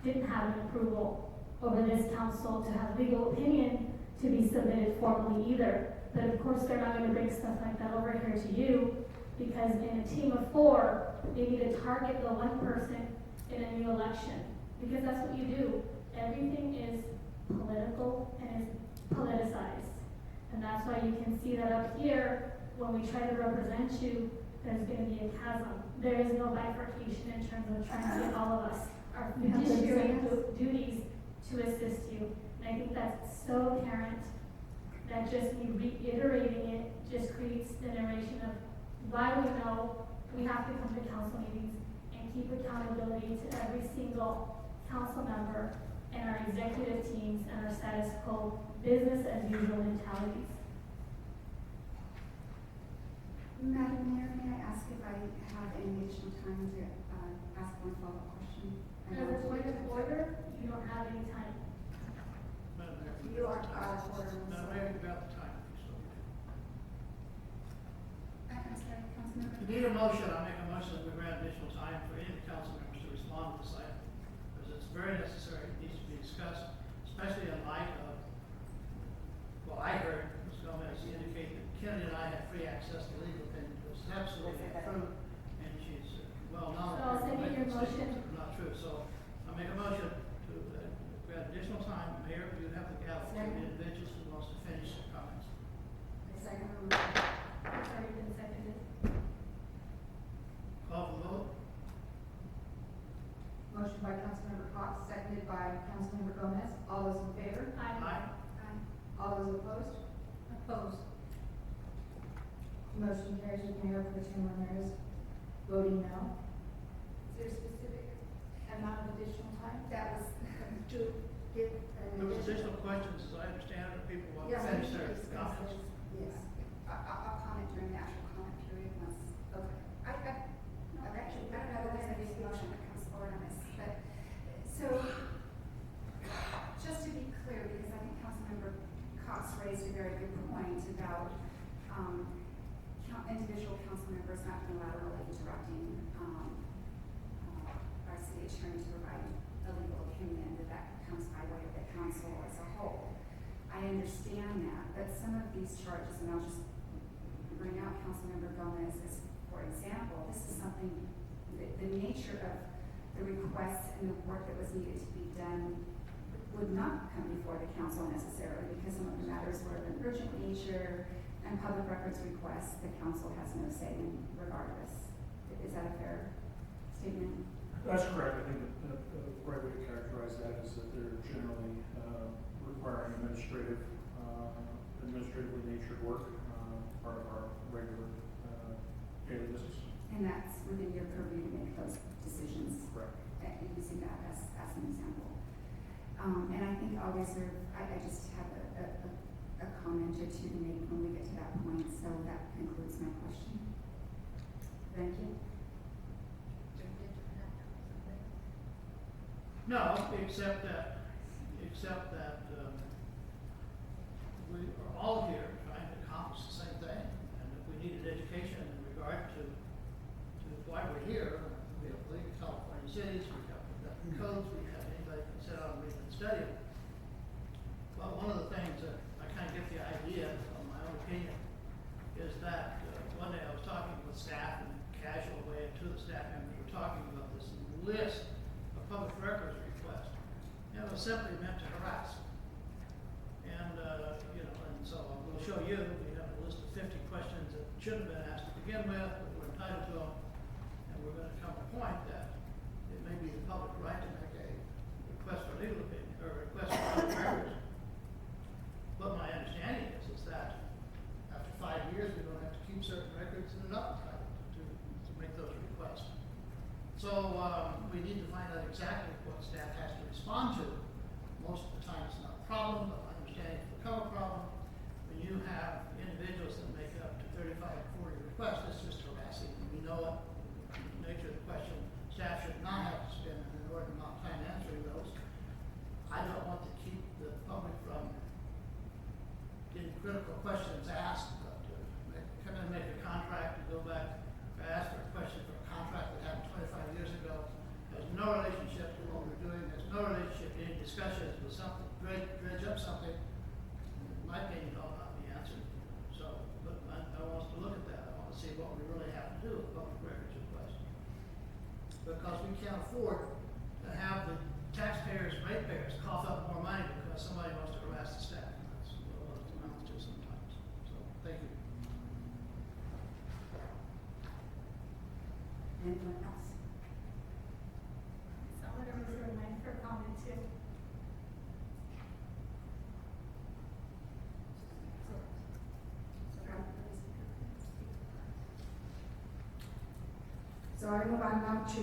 Speaker 4: didn't have an approval over this council to have legal opinion to be submitted formally either. But of course, they're not going to bring stuff like that over here to you, because in a team of 4, they need to target the one person in a new election, because that's what you do. Everything is political and is politicized. And that's why you can see that up here, when we try to represent you, there's going to be a chasm. There is no bifurcation in terms of trying to get all of us our fiduciary duties to assist you. And I think that's so apparent that just me reiterating it just creates the narration of why we know we have to come to council meetings and keep accountability to every single council member and our executive teams and our status quo business as usual mentalities.
Speaker 9: Madam Mayor, may I ask if I have any additional time to ask one follow-up question?
Speaker 4: As a point of order, you don't have any time.
Speaker 12: Madam Mayor.
Speaker 1: You are out of order.
Speaker 12: Madam Mayor, you've got the time.
Speaker 9: I'm sorry, Councilmember.
Speaker 12: You need a motion, I make a motion that we grant additional time for any of the council members to respond to this item, because it's very necessary, it needs to be discussed, especially in light of what I heard Ms. Gomez indicate that Kennedy and I have free access to legal opinion, which is absolutely true, and she's well known.
Speaker 4: So I'll second your motion.
Speaker 12: Not true, so I make a motion to grant additional time. Mayor, you have the gavel, to the individuals who wants to finish their comments.
Speaker 1: The second one.
Speaker 4: It's already been seconded.
Speaker 12: Call for the vote.
Speaker 13: Motion by Councilmember Cox, seconded by Councilmember Gomez. All those in favor?
Speaker 4: Aye.
Speaker 12: Aye.
Speaker 13: All those opposed?
Speaker 10: Opposed.
Speaker 13: Motion carries with Mayor Pro Tem Ramirez voting no.
Speaker 2: Is there a specific amount of additional time?
Speaker 1: That was to give an
Speaker 12: There was
Speaker 1: additional.
Speaker 12: additional questions, as I understand it, people want to
Speaker 1: Yes,
Speaker 12: finish
Speaker 1: we
Speaker 12: their
Speaker 1: should discuss
Speaker 12: comments.
Speaker 1: this. Yes.
Speaker 9: I'll comment during the actual comment period once.
Speaker 1: Okay.
Speaker 9: I've actually, I don't know that there's any motion that comes forward on this, but, so, just to be clear, because I think Councilmember Cox raised a very good point about, individual council member is not unilaterally directing, our city attorney to provide a legal opinion, that comes by way of the council as a whole. I understand that, but some of these charges, and I'll just bring out Councilmember Gomez as, for example, this is something, the nature of the requests and the work that was needed to be done would not come before the council necessarily, because some of the matters were of an urgent nature, and public records requests, the council has no say in regardless. Is that a fair statement?
Speaker 8: That's correct. I think that the right way to characterize that is that they're generally requiring administratively natured work, part of our regular daily business.
Speaker 9: And that's within your purview to make those decisions.
Speaker 8: Correct.
Speaker 9: Using that as an example. And I think I'll reserve, I just have a comment or two to make when we get to that point, so that concludes my question. Thank you.
Speaker 12: No, except that we are all here trying to accomplish the same thing. And if we needed education in regard to why we're here, we have League of California Cities, we have the codes, we have anybody can sit down and read and study them. But one of the things that I kind of get the idea from my own opinion is that one day I was talking with staff in a casual way, and two of the staff members were talking about this list of public records requests. And it was simply meant to harass. And, and so we'll show you, we have a list of 50 questions that should have been asked to begin with, but we're entitled to them. And we're going to come to a point that it may be the public right to make a request for legal opinion, or a request for public records. But my understanding is that after 5 years, we don't have to keep certain records, and they're not entitled to make those requests. So we need to find out exactly what staff has to respond to. Most of the time it's not a problem, but my understanding it will become a problem. When you have individuals that make up to 35 or 40 requests, it's just harassing. We know it. The nature of the question, staff should not have to spend an inordinate amount of time answering those. I don't want to keep the public from getting critical questions asked, but come in and make a contract and go back or ask for a question for a contract that happened 25 years ago has no relationship to what we're doing, has no relationship to any discussions with something, dredge up something, in my opinion, ought not be answered. So, but I want us to look at that. I want to see what we really have to do with public records requests. Because we can't afford to have the taxpayers, ratepayers cough up more money because somebody wants to harass the staff. That's what it amounts to sometimes. So, thank you.
Speaker 1: Anyone else?
Speaker 4: So I'm gonna reserve mine for comment too.
Speaker 1: So I move on now to,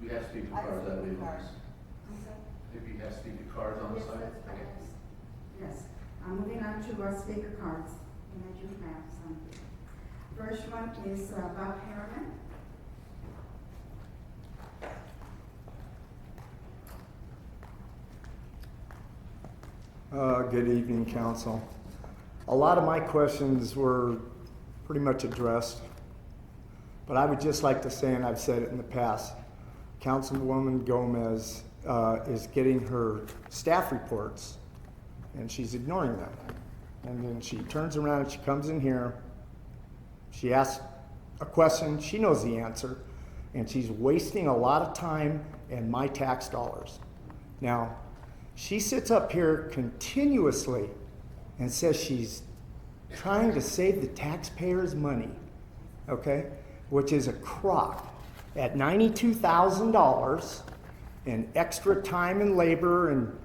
Speaker 3: We have speaker cards, I believe. If you have speaker cards on the
Speaker 1: Yes,
Speaker 3: side.
Speaker 1: that's
Speaker 3: Okay.
Speaker 1: fine. Yes, I'm moving on to our speaker cards, and I do have some. First one is Bob Harriman.
Speaker 14: Good evening, Council. A lot of my questions were pretty much addressed, but I would just like to say, and I've said it in the past, Councilwoman Gomez is getting her staff reports, and she's ignoring them. And then she turns around and she comes in here, she asks a question, she knows the answer, and she's wasting a lot of time and my tax dollars. Now, she sits up here continuously and says she's trying to save the taxpayers' money, okay? Which is a crock at $92,000 in extra time and labor and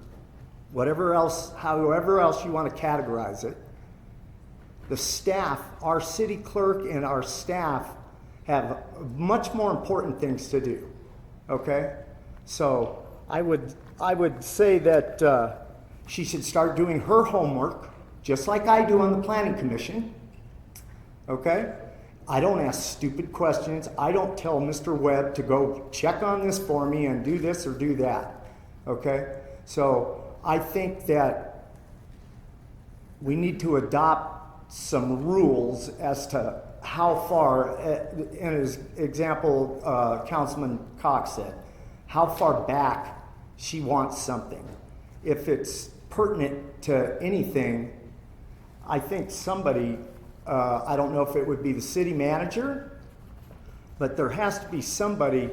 Speaker 14: whatever else, however else you want to categorize it. The staff, our city clerk and our staff have much more important things to do, okay? So I would say that she should start doing her homework, just like I do on the Planning Commission, okay? I don't ask stupid questions. I don't tell Mr. Webb to go check on this for me and do this or do that, okay? So I think that we need to adopt some rules as to how far, in his example, Councilman Cox said, how far back she wants something. If it's pertinent to anything, I think somebody, I don't know if it would be the city manager, but there has to be somebody,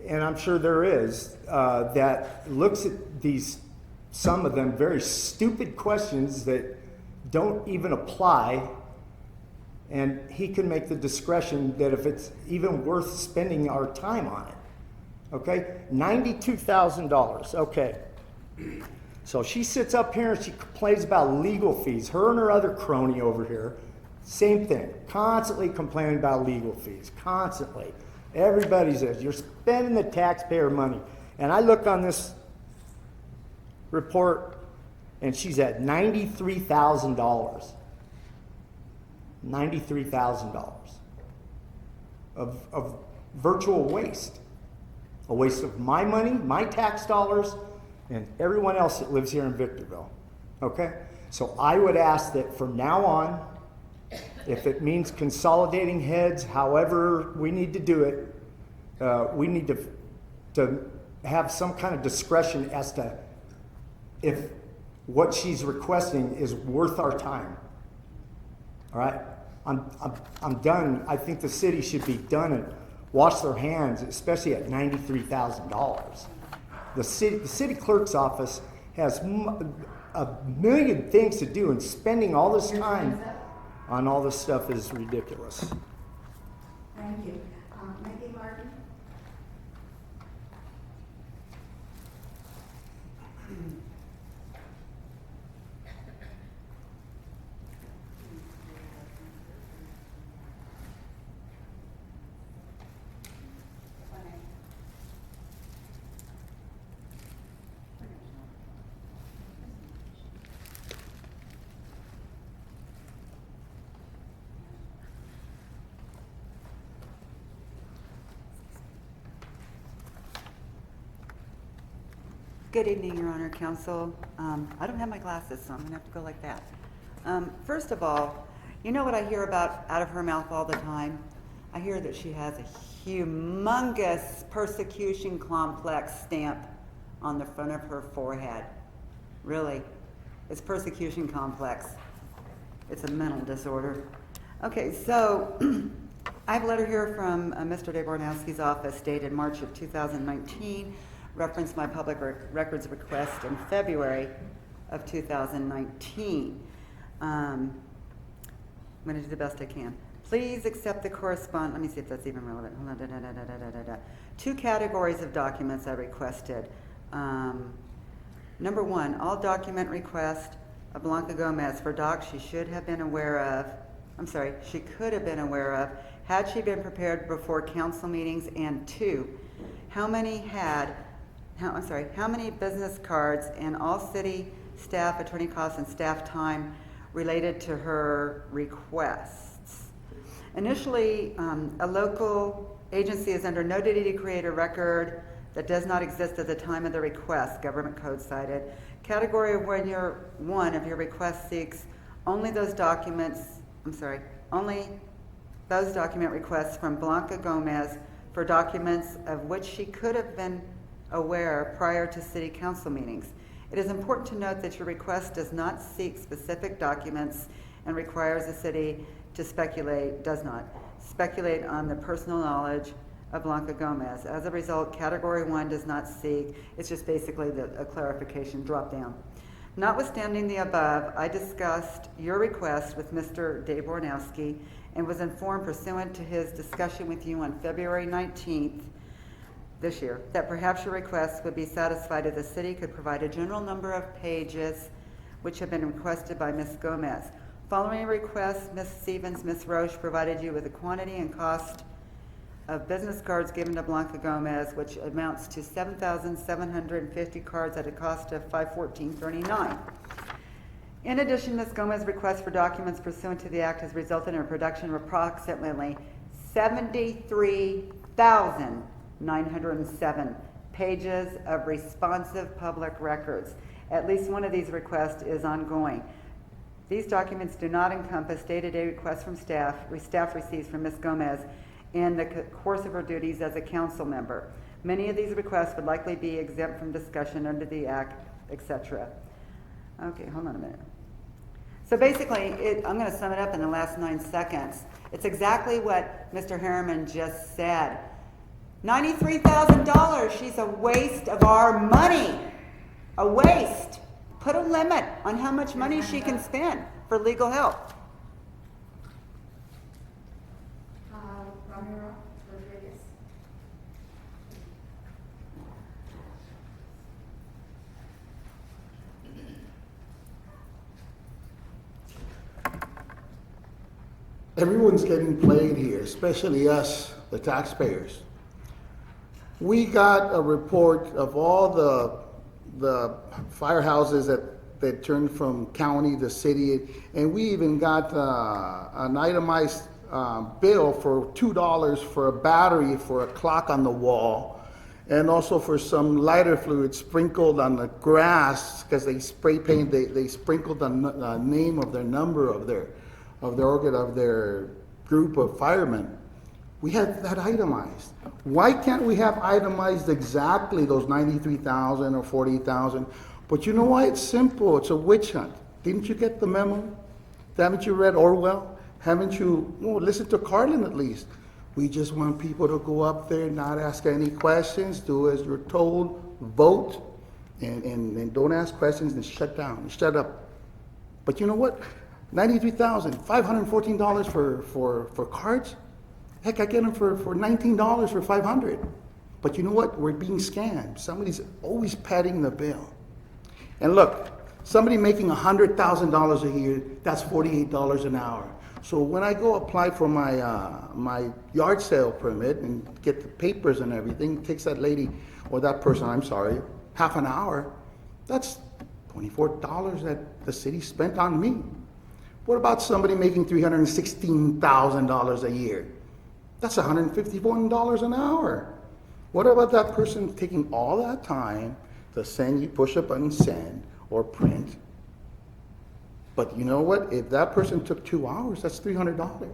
Speaker 14: and I'm sure there is, that looks at these, some of them very stupid questions that don't even apply, and he can make the discretion that if it's even worth spending our time on it. Okay? $92,000. Okay. So she sits up here and she complains about legal fees. Her and her other crony over here, same thing. Constantly complaining about legal fees. Constantly. Everybody says, you're spending the taxpayer money. And I look on this report and she's at $93,000. $93,000 of virtual waste. A waste of my money, my tax dollars, and everyone else that lives here in Victorville. Okay? So I would ask that from now on, if it means consolidating heads, however we need to do it, we need to have some kind of discretion as to if what she's requesting is worth our time. All right? I'm done. I think the city should be done and wash their hands, especially at $93,000. The city clerk's office has a million things to do, and spending all this time on all this stuff is ridiculous.
Speaker 1: Thank you. Maggie Martin?
Speaker 15: Good evening, Your Honor, Counsel. I don't have my glasses, so I'm going to have to go like that. First of all, you know what I hear about out of her mouth all the time? I hear that she has a humongous persecution complex stamp on the front of her forehead. Really, it's persecution complex. It's a mental disorder. Okay, so I have a letter here from Mr. Dabornowski's office dated March of 2019. Referenced my public records request in February of 2019. I'm going to do the best I can. Please accept the let me see if that's even relevant. Hold on. 2 categories of documents I requested. Number 1, all document request of Blanca Gomez for docs she should have been aware of. She could have been aware of had she been prepared before council meetings. And 2, how many business cards and all city staff, attorney costs, and staff time related to her requests. Initially, a local agency is under no duty to create a record that does not exist at the time of the request, government code cited. Category of one of your request seeks only those document requests from Blanca Gomez for documents of which she could have been aware prior to city council meetings. It is important to note that your request does not seek specific documents and requires the city to does not speculate on the personal knowledge of Blanca Gomez. As a result, category 1 does not seek, it's just basically a clarification drop down. Notwithstanding the above, I discussed your request with Mr. Dabornowski and was informed pursuant to his discussion with you on February 19th this year, that perhaps your request would be satisfied if the city could provide a general number of pages which have been requested by Ms. Gomez. Following a request, Ms. Stevens, Ms. Roche provided you with the quantity and cost of business cards given to Blanca Gomez, which amounts to 7,750 cards at a cost of $514.39. In addition, Ms. Gomez's request for documents pursuant to the Act has resulted in a production of approximately 73,907 pages of responsive public records. At least one of these requests is ongoing. These documents do not encompass day-to-day requests from staff receives from Ms. Gomez in the course of her duties as a council member. Many of these requests would likely be exempt from discussion under the Act, etc. Okay, hold on a minute. So basically, I'm going to sum it up in the last 9 seconds. It's exactly what Mr. Harriman just said. $93,000, she's a waste of our money. A waste. Put a limit on how much money she can spend for legal help.
Speaker 1: Ramiro Rodriguez.
Speaker 16: Everyone's getting played here, especially us, the taxpayers. We got a report of all the firehouses that turned from county to city, and we even got an itemized bill for $2 for a battery for a clock on the wall, and also for some lighter fluid sprinkled on the grass because they spray paint. They sprinkled the name of their number of their group of firemen. We had that itemized. Why can't we have itemized exactly those 93,000 or 40,000? But you know why? It's simple. It's a witch hunt. Didn't you get the memo? Haven't you read Orwell? Haven't you listened to Carlin at least? We just want people to go up there, not ask any questions, do as you're told, vote, and don't ask questions and shut down, shut up. But you know what? $93,514 for cards? Heck, I get them for $19 for 500. But you know what? We're being scammed. Somebody's always padding the bill. And look, somebody making $100,000 a year, that's $48 an hour. So when I go apply for my yard sale permit and get the papers and everything, it takes that lady, or that person, I'm sorry, half an hour. That's $24 that the city spent on me. What about somebody making $316,000 a year? That's $151 an hour. What about that person taking all that time to send you, push a button, send, or print? But you know what? If that person took 2 hours, that's $300.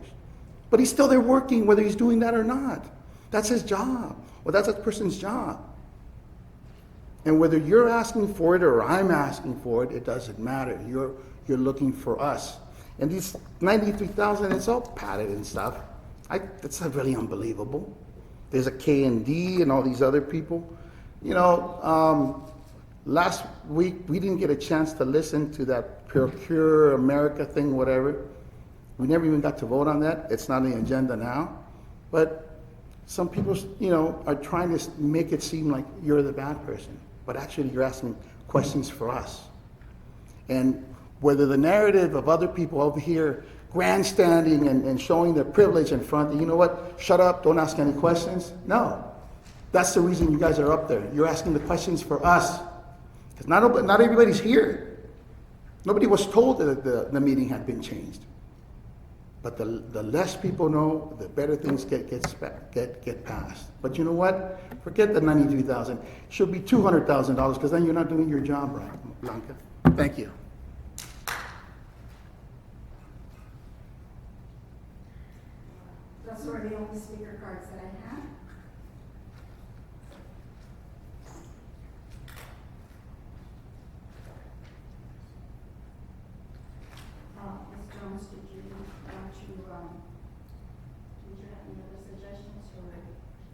Speaker 16: But he's still there working, whether he's doing that or not. That's his job. Well, that's that person's job. And whether you're asking for it or I'm asking for it, it doesn't matter. You're looking for us. And these 93,000, it's all padded and stuff. It's really unbelievable. There's a K&D and all these other people. You know, last week we didn't get a chance to listen to that Procure America thing, whatever. We never even got to vote on that. It's not on the agenda now. But some people, you know, are trying to make it seem like you're the bad person. But actually you're asking questions for us. And whether the narrative of other people over here grandstanding and showing their privilege in front, you know what, shut up, don't ask any questions. No, that's the reason you guys are up there. You're asking the questions for us. Because not everybody's here. Nobody was told that the meeting had been changed. But the less people know, the better things get passed. But you know what? Forget the $93,000. It should be $200,000 because then you're not doing your job right, Blanca. Thank you.
Speaker 1: Those were the only speaker cards that I had. Ms. Jones, did you want to, did you have any other suggestions or?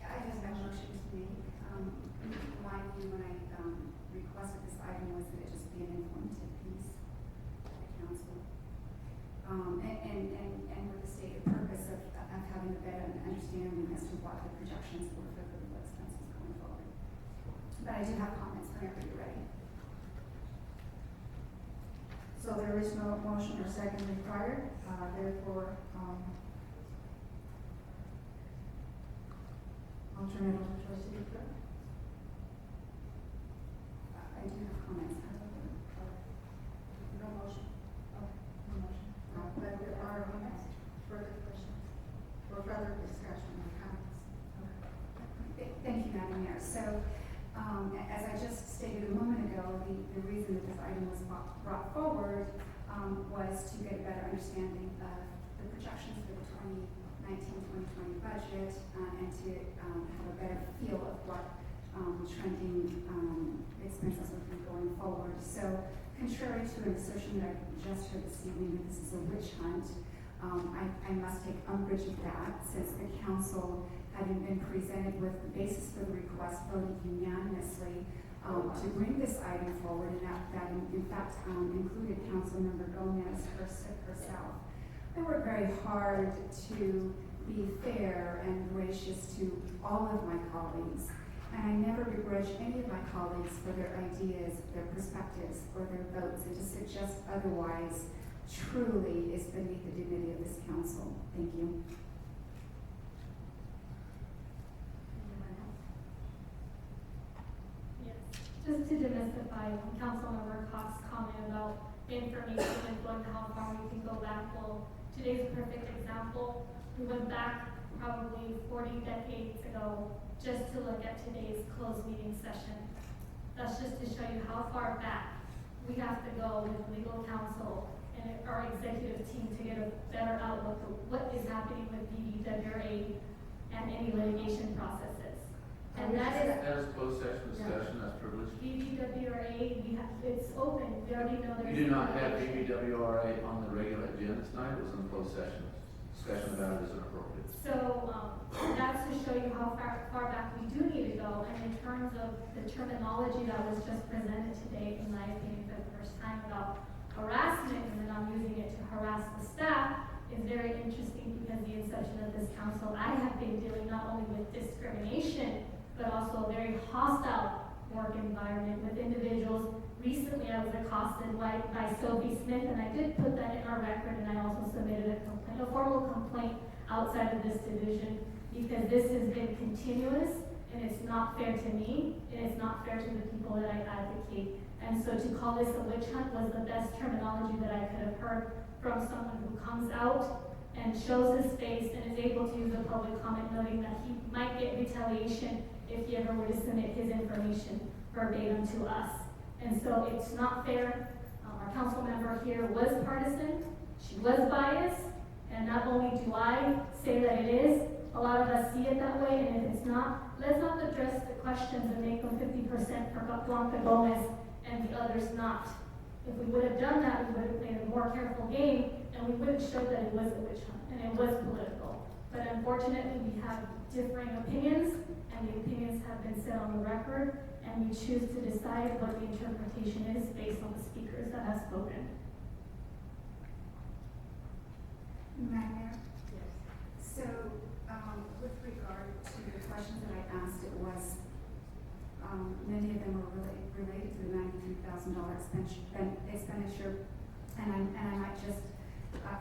Speaker 9: I just have motions made. My view when I requested this item was that it just be an informative piece for the council. And with the stated purpose of having a better understanding as to what the projections were for the legal expenses going forward. But I do have comments whenever you're ready.
Speaker 1: So there is no motion or second required, therefore, I'll turn it over to our city clerk.
Speaker 9: I do have comments.
Speaker 1: No motion. Oh, no motion. But there are further questions or further discussion or comments. Okay.
Speaker 9: Thank you, Madam Mayor. So, as I just stated a moment ago, the reason that this item was brought forward was to get a better understanding of the projections for the 2019-2020 budget and to have a better feel of what trending expenses would be going forward. So contrary to an assertion that I just heard this evening that this is a witch hunt, I must take umbrage of that, since the council, having been presented with the basis for the request, voted unanimously to bring this item forward, and that in fact included Councilmember Gomez herself. I worked very hard to be fair and gracious to all of my colleagues, and I never begrudge any of my colleagues for their ideas, their perspectives, or their votes, and to suggest otherwise truly is beneath the dignity of this council. Thank you.
Speaker 4: Yes, just to demystify Councilmember Cox's comment about information and going how far we can go back. Well, today's a perfect example. We went back probably 40 decades ago just to look at today's closed meeting session. That's just to show you how far back we have to go with legal counsel and our executive team to get a better outlook of what is happening with BBWRA and any litigation processes. And that is
Speaker 3: That is closed session discussion, that's privileged.
Speaker 4: BBWRA, it's open, we already know there's.
Speaker 3: You do not have BBWRA on the regular agenda tonight, it was in closed session. Discussion about it is inappropriate.
Speaker 4: So, that's to show you how far back we do need to go, and in terms of the terminology that was just presented today, in my opinion, for the first time about harassment, and then I'm using it to harass the staff, is very interesting because the inception of this council, I have been dealing not only with discrimination, but also a very hostile work environment with individuals. Recently, I was accosted by Sophie Smith, and I did put that in our record, and I also submitted a formal complaint outside of this division, because this has been continuous, and it's not fair to me, and it's not fair to the people that I advocate. And so to call this a witch hunt was the best terminology that I could have heard from someone who comes out and shows his face and is able to use a public comment, noting that he might get retaliation if he ever were to submit his information verbatim to us. And so it's not fair. Our council member here was partisan, she was biased, and not only do I say that it is, a lot of us see it that way, and if it's not, let's not address the questions and make them 50% for Blanca Gomez and the others not. If we would have done that, we would have played a more careful game, and we would have showed that it was a witch hunt, and it was political. But unfortunately, we have differing opinions, and the opinions have been set on the record, and we choose to decide what the interpretation is based on the speakers that have spoken.
Speaker 9: Madam Mayor? Yes. So, with regard to the questions that I asked, it was, many of them were related to the $93,000 expenditure, and I might just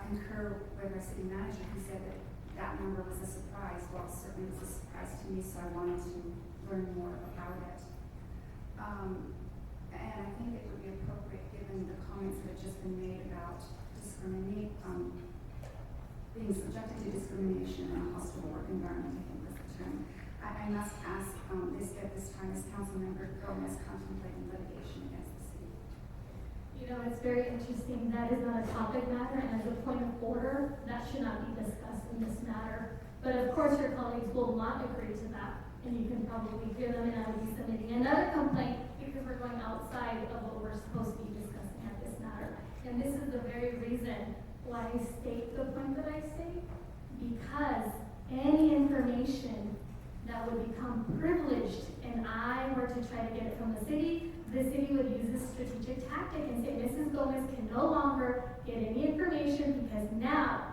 Speaker 9: concur with our city manager who said that that number was a surprise. Well, it certainly was a surprise to me, so I wanted to learn more about it. And I think it would be appropriate, given the comments that have just been made about being subjected to discrimination in a hostile work environment, I think was the term. I must ask at this time, is Councilmember Gomez contemplating litigation against the city?
Speaker 4: You know, it's very interesting. That is not a topic matter, and as a point of order, that should not be discussed in this matter. But of course, your colleagues will not agree to that, and you can probably hear them, and I will be submitting another complaint because we're going outside of what we're supposed to be discussing at this matter. And this is the very reason why I state the point that I state, because any information that would become privileged and I were to try to get it from the city would use this strategic tactic and say, Mrs. Gomez can no longer get any information because now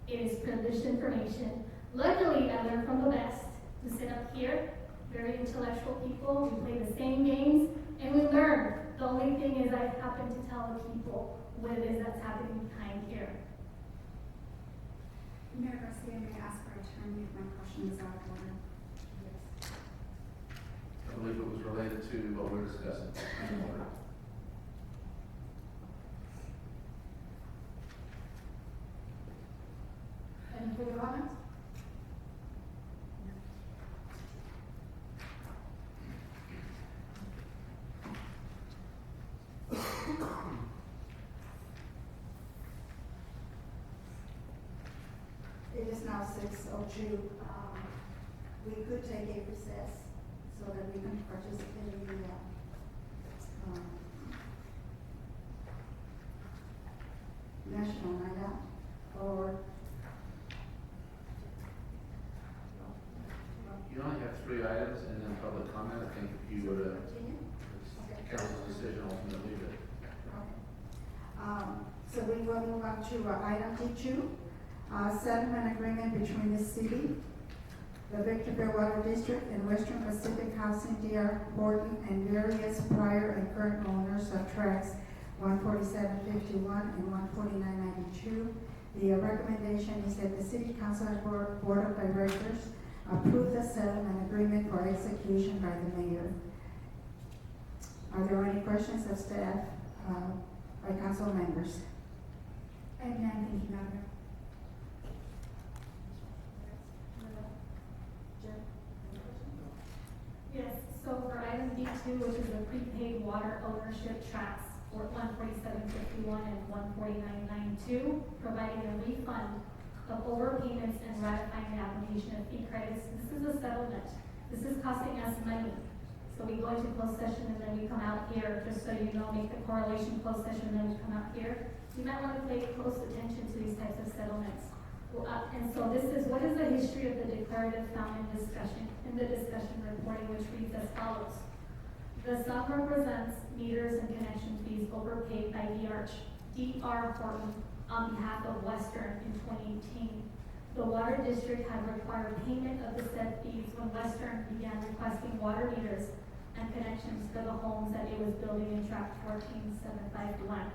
Speaker 4: it is privileged information. Luckily, I learned from the best to sit up here, very intellectual people, we play the same games, and we learn. The only thing is I happen to tell the people what it is that's happening behind here.
Speaker 9: Mayor Garcia, may I ask for attorney if my question is out of order?
Speaker 3: I believe it was related to what we're discussing.
Speaker 2: Any further comments?
Speaker 1: It is now 6:02. We could take a recess so that we can participate in the National Night Out, or
Speaker 3: You only have 3 items and then public comment. I think if you were to,
Speaker 1: continue?
Speaker 3: it's council's decision ultimately, but
Speaker 1: So we will move on to item D2, settlement agreement between the city, the Victorville Water District, and Western Pacific Housing, D.R. Horton, and various prior and current owners of tracts 14751 and 14992. The recommendation is that the City Council and Board of Directors approve the settlement agreement for execution by the mayor. Are there any questions of staff by council members?
Speaker 2: I have none, thank you, Madam Mayor.
Speaker 4: Yes, so for item D2, which is the prepaid water ownership tracts for 14751 and 14992, providing a refund of overpayments and ratifying the application of fee credits. This is a settlement. This is costing us money. So we go into closed session and then we come out here, just so you know, make the correlation closed session and then we come out here. You might want to pay close attention to these types of settlements. And so this is, what is the history of the declarative found in the discussion reporting, which reads as follows. The sum represents meters and connection fees overpaid by D.R. Horton on behalf of Western in 2018. The Water District had required payment of the said fees when Western began requesting water meters and connections for the homes that it was building in tract 14751.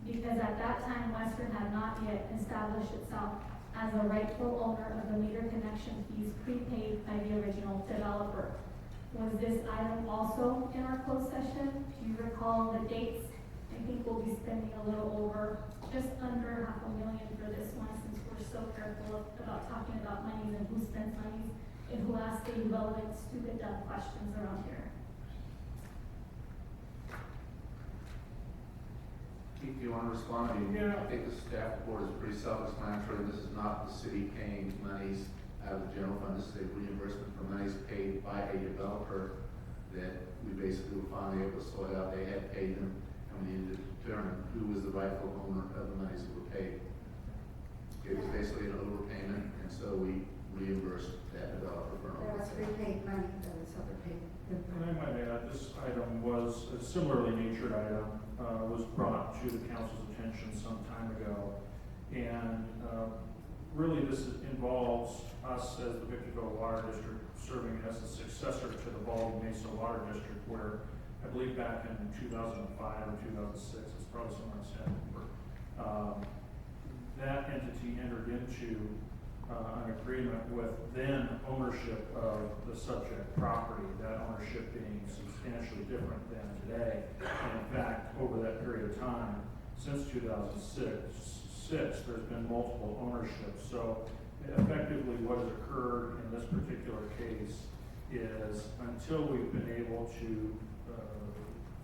Speaker 4: Because at that time, Western had not yet established itself as a rightful owner of the meter connection fees prepaid by the original developer. Was this item also in our closed session? Do you recall the dates? I think we'll be spending a little over, just under $500,000 for this one, since we're so careful about talking about monies and who spends monies and who asks the relevant, stupid, dumb questions around here.
Speaker 3: Keith, do you want to respond? I think the staff report is pretty self-explanatory. This is not the city paying monies out of the general fund. This is a reimbursement for monies paid by a developer that we basically were finally able to sort out. They had paid them, and we needed to determine who was the rightful owner of the monies that were paid. It was basically an overpayment, and so we reimbursed that developer for an
Speaker 1: There was
Speaker 3: overpayment.
Speaker 1: prepaid money that was overpaid.
Speaker 8: And I might add, this item was a similarly natured item, was brought to the council's attention some time ago. And really this involves us as the Victorville Water District serving as a successor to the Baldwin Mesa Water District, where I believe back in 2005 or 2006, it's probably somewhere in San Diego, that entity entered into an agreement with then ownership of the subject property, that ownership being substantially different than today. And in fact, over that period of time, since 2006, there's been multiple ownerships. So effectively what has occurred in this particular case is, until we've been able to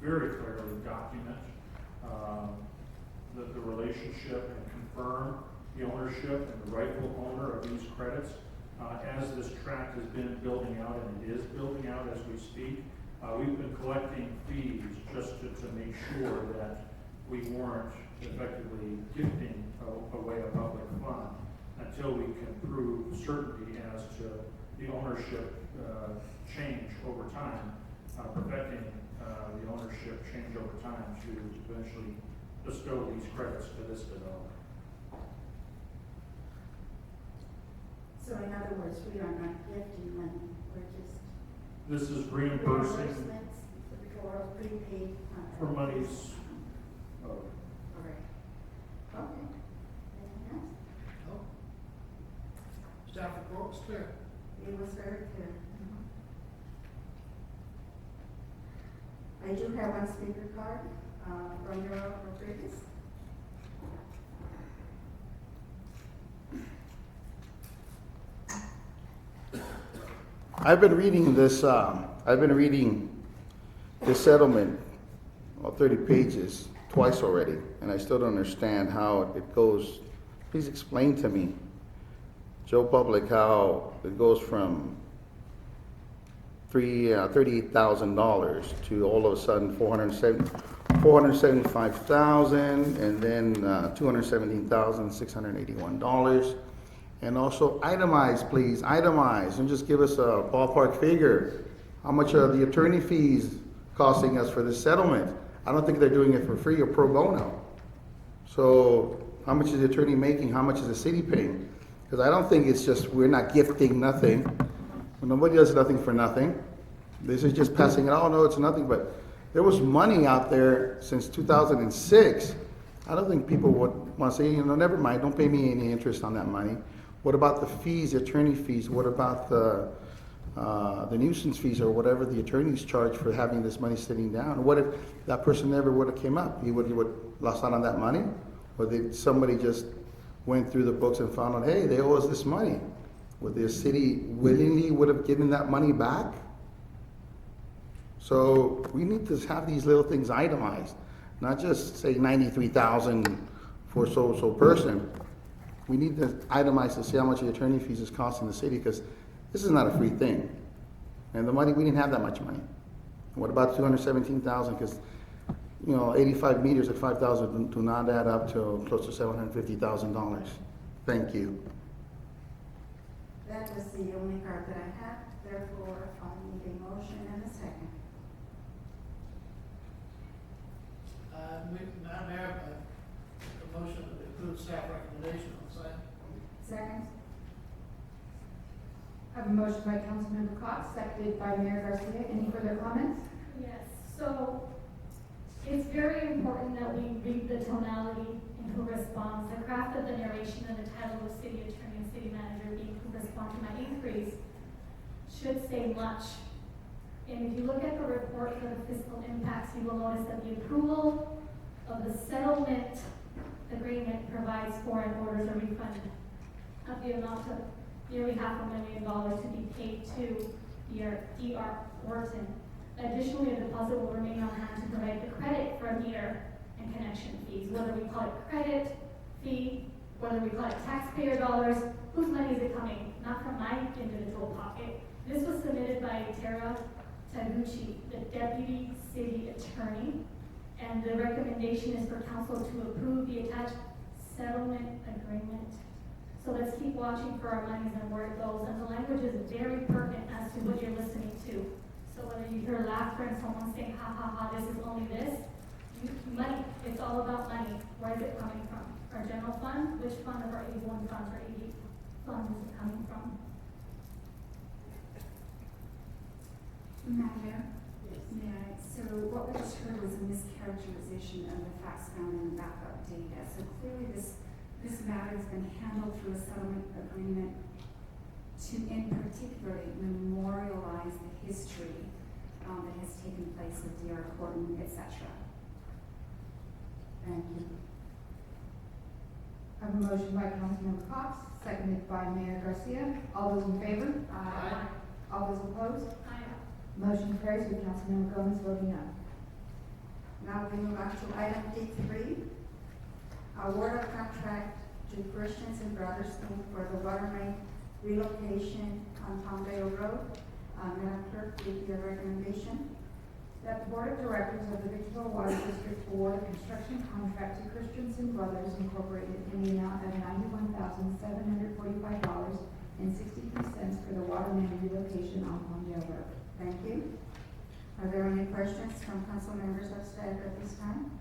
Speaker 8: very clearly document the relationship and confirm the ownership and the rightful owner of these credits, as this tract has been building out, and it is building out as we speak, we've been collecting fees just to make sure that we weren't effectively gifting away a public fund until we can prove certainty as to the ownership change over time, perfecting the ownership change over time to eventually bestow these credits to this developer.
Speaker 1: So in other words, we are not gifting money, we're just.
Speaker 8: This is reimbursing
Speaker 1: Reimbursements for prepaid.
Speaker 8: for monies.
Speaker 1: Correct. Okay. Anything else?
Speaker 12: No. Staff report was clear.
Speaker 1: It was very clear. I do have one speaker card, from your Rodriguez.
Speaker 16: I've been reading this settlement, 30 pages, twice already, and I still don't understand how it goes. Please explain to me Joe Public, how it goes from $38,000 to all of a sudden 475,000, and then $217,681. And also itemize, please, itemize, and just give us a ballpark figure. How much are the attorney fees costing us for this settlement? I don't think they're doing it for free or pro bono. So how much is the attorney making? How much is the city paying? Because I don't think it's just, we're not gifting nothing. Nobody does nothing for nothing. This is just passing it, oh no, it's nothing, but there was money out there since 2006. I don't think people would want to say, never mind, don't pay me any interest on that money. What about the fees, the attorney fees? What about the nuisance fees or whatever the attorneys charge for having this money sitting down? What if that person never would have came up? He would lost out on that money? Or did somebody just went through the books and found out, hey, they owe us this money? Would the city willingly would have given that money back? So we need to have these little things itemized, not just say 93,000 for so person. We need to itemize to see how much the attorney fees is costing the city, because this is not a free thing. And the money, we didn't have that much money. What about 217,000? Because 85 meters at 5,000 do not add up to close to $750,000. Thank you.
Speaker 1: That was the only card that I have, therefore I'll need a motion and a second.
Speaker 12: Madam Mayor, the motion to approve staff recommendation on site.
Speaker 2: Second. I have a motion by Councilmember Cox, seconded by Mayor Garcia. Any further comments?
Speaker 4: Yes, so it's very important that we read the tonality and who responds. The craft of the narration and the title of city attorney and city manager being who respond to my inquiries should say much. And if you look at the report for the fiscal impacts, you will notice that the approval of the settlement agreement provides for and orders a refund of the amount of nearly $500,000 to be paid to D.R. Orton. Additionally, a deposit will remain on hand to provide the credit for meter and connection fees, whether we call it credit fee, whether we call it taxpayer dollars, whose money is it coming? Not from my individual pocket. This was submitted by Tara Taguchi, the deputy city attorney, and the recommendation is for council to approve the attached settlement agreement. So let's keep watching for our monies and where it goes, and the language is very pertinent as to what you're listening to. So whether you hear laughter and someone saying, ha ha ha, this is only this, money, it's all about money. Where is it coming from? Our general fund? Which fund of our 81 funds or 80 funds is it coming from?
Speaker 9: Madam Mayor? Yeah, so what we just heard was a mischaracterization of the facts found in the backup data. So clearly this matter has been handled through a settlement agreement to, in particular, memorialize the history that has taken place with D.R. Horton, etc.
Speaker 2: Thank you. I have a motion by Councilmember Cox, seconded by Mayor Garcia. All those in favor?
Speaker 12: Aye.
Speaker 2: All those opposed?
Speaker 4: Aye.
Speaker 2: Motion carries with Councilmember Gomez voting no.
Speaker 1: Now we move on to item D3, award of contract to Christians and Brothers Inc. for the water main relocation on Palmdale Road. Madam Clerk, give your recommendation.
Speaker 2: That the Board of Directors of the Victorville Water District award a construction contract to Christensen Brothers Incorporated in the amount of $91,745.63 for the water main relocation on Palmdale Road.
Speaker 1: Thank you. Are there any questions from council members of staff at this time?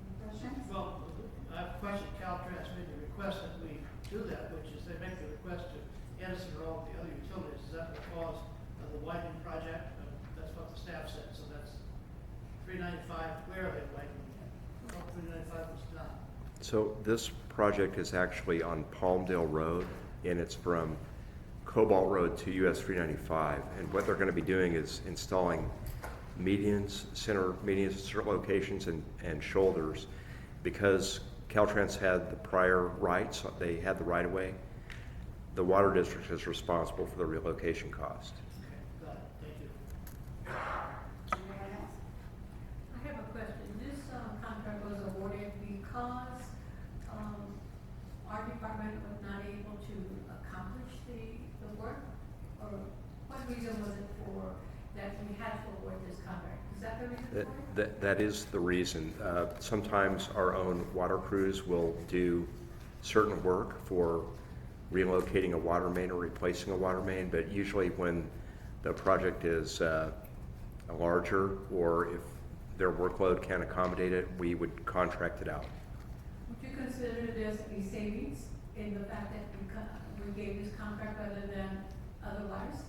Speaker 1: Any questions?
Speaker 12: Well, I have a question. Caltrans made the request that we do that, which is they make the request to Edison or all the other utilities. Is that the cause of the widening project? That's what the staff said. So that's 395. Where are they widening? Oh, 395 was done.
Speaker 17: So this project is actually on Palmdale Road, and it's from Cobalt Road to US 395. And what they're going to be doing is installing medians, center medians at certain locations and shoulders. Because Caltrans had the prior rights, they had the right of way, the water district is responsible for the relocation cost.
Speaker 12: Okay, got it. Thank you.
Speaker 1: Anyone else?
Speaker 10: I have a question. This contract was awarded because
Speaker 17: that is the reason. Sometimes our own water crews will do certain work for relocating a water main or replacing a water main, but usually when the project is larger, or if their workload can't accommodate it, we would contract it out.
Speaker 10: Would you consider this a savings in the fact that we gave this contract rather than otherwise?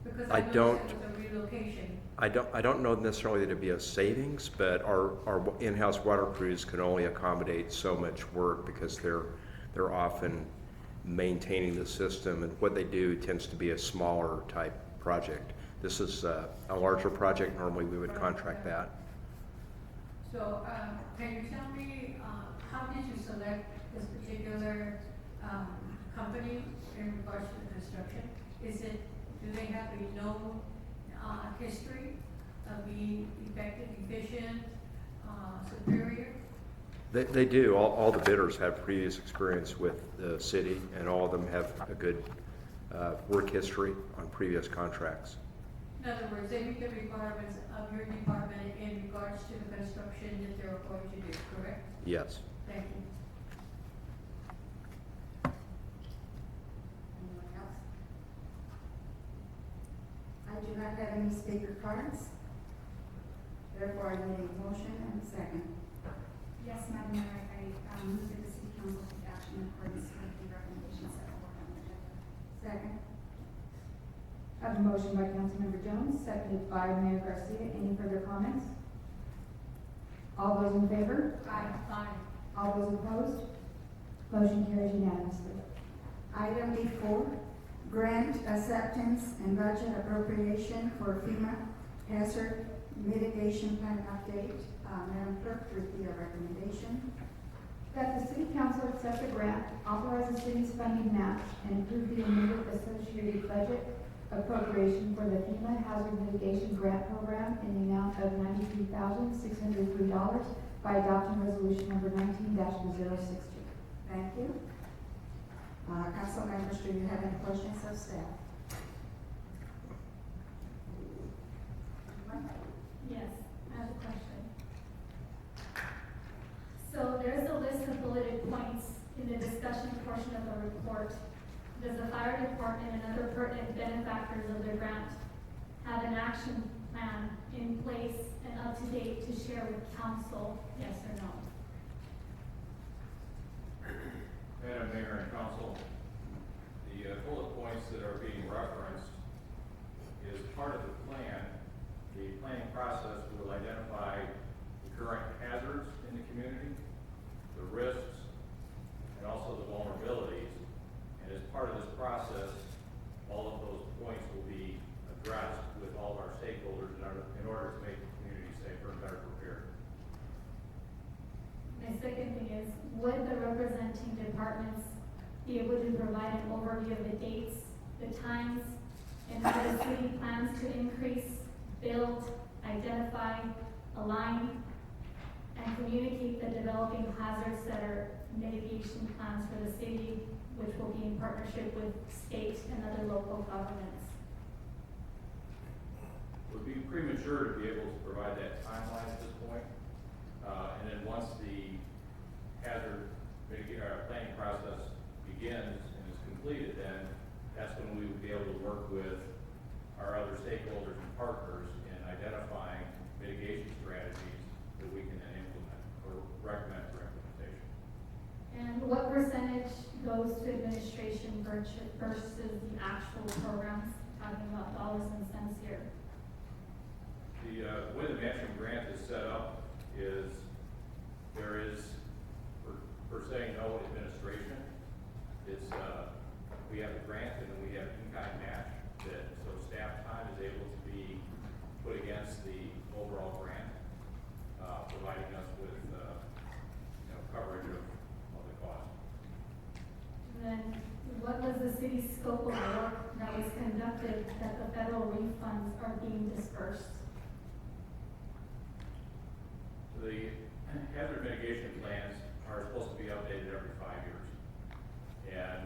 Speaker 10: Because I know it was a relocation.
Speaker 17: I don't know necessarily that it'd be a savings, but our in-house water crews can only accommodate so much work because they're often maintaining the system, and what they do tends to be a smaller type project. This is a larger project. Normally we would contract that.
Speaker 10: So can you tell me how did you select this particular company in regards to the construction? Do they have a known history of being effective, efficient, superior?
Speaker 17: They do. All the bidders have previous experience with the city, and all of them have a good work history on previous contracts.
Speaker 10: In other words, they meet the requirements of your department in regards to the construction that they're going to do, correct?
Speaker 17: Yes.
Speaker 10: Thank you.
Speaker 1: Anyone else? I do not have any speaker cards. Therefore, I need a motion and a second.
Speaker 9: Yes, Madam Mayor, I move that the city council take action in accordance with the recommendations set forth on the agenda.
Speaker 1: Second.
Speaker 13: I have a motion by Councilmember Jones, seconded by Mayor Garcia. Any further comments? All those in favor?
Speaker 10: Aye.
Speaker 13: All those opposed? Motion carries unanimously.
Speaker 1: Item B4, grant acceptance and budget appropriation for FEMA hazard mitigation plan update. Madam Clerk, repeat our recommendation.
Speaker 13: That the city council accept the grant, authorize the city's funding match, and approve the amended associated budget appropriation for the FEMA Hazard Mitigation Grant Program in the amount of $93,603 by adopting resolution number 19-062.
Speaker 1: Thank you. Council members, do you have any questions of staff?
Speaker 4: Yes, I have a question. So there's a list of bulleted points in the discussion portion of the report. Does the fire department and other pertinent benefactors of the grant have an action plan in place and up to date to share with council, yes or no?
Speaker 18: Madam Mayor and Council, the bullet points that are being referenced is part of the plan. The planning process will identify the current hazards in the community, the risks, and also the vulnerabilities. And as part of this process, all of those points will be addressed with all of our stakeholders in order to make the community safer and better prepared.
Speaker 4: My second thing is, would the representing departments be able to provide an overview of the dates, the times, and how the city plans to increase, build, identify, align, and communicate the developing hazard center mitigation plans for the city, which will be in partnership with state and other local governments?
Speaker 18: It would be premature to be able to provide that timeline at this point. And then once the hazard planning process begins and is completed, then that's when we would be able to work with our other stakeholders and partners in identifying mitigation strategies that we can then implement or recommend for implementation.
Speaker 4: And what percentage goes to administration versus the actual programs, talking about dollars and cents here?
Speaker 18: The way the matching grant is set up is there is, per se, no administration. It's, we have a grant and then we have in-kind match that, so staff time is able to be put against the overall grant, providing us with, coverage of the cost.
Speaker 4: And then what was the city's scope of work that was conducted that the federal refunds are being dispersed?
Speaker 18: The hazard mitigation plans are supposed to be updated every 5 years. And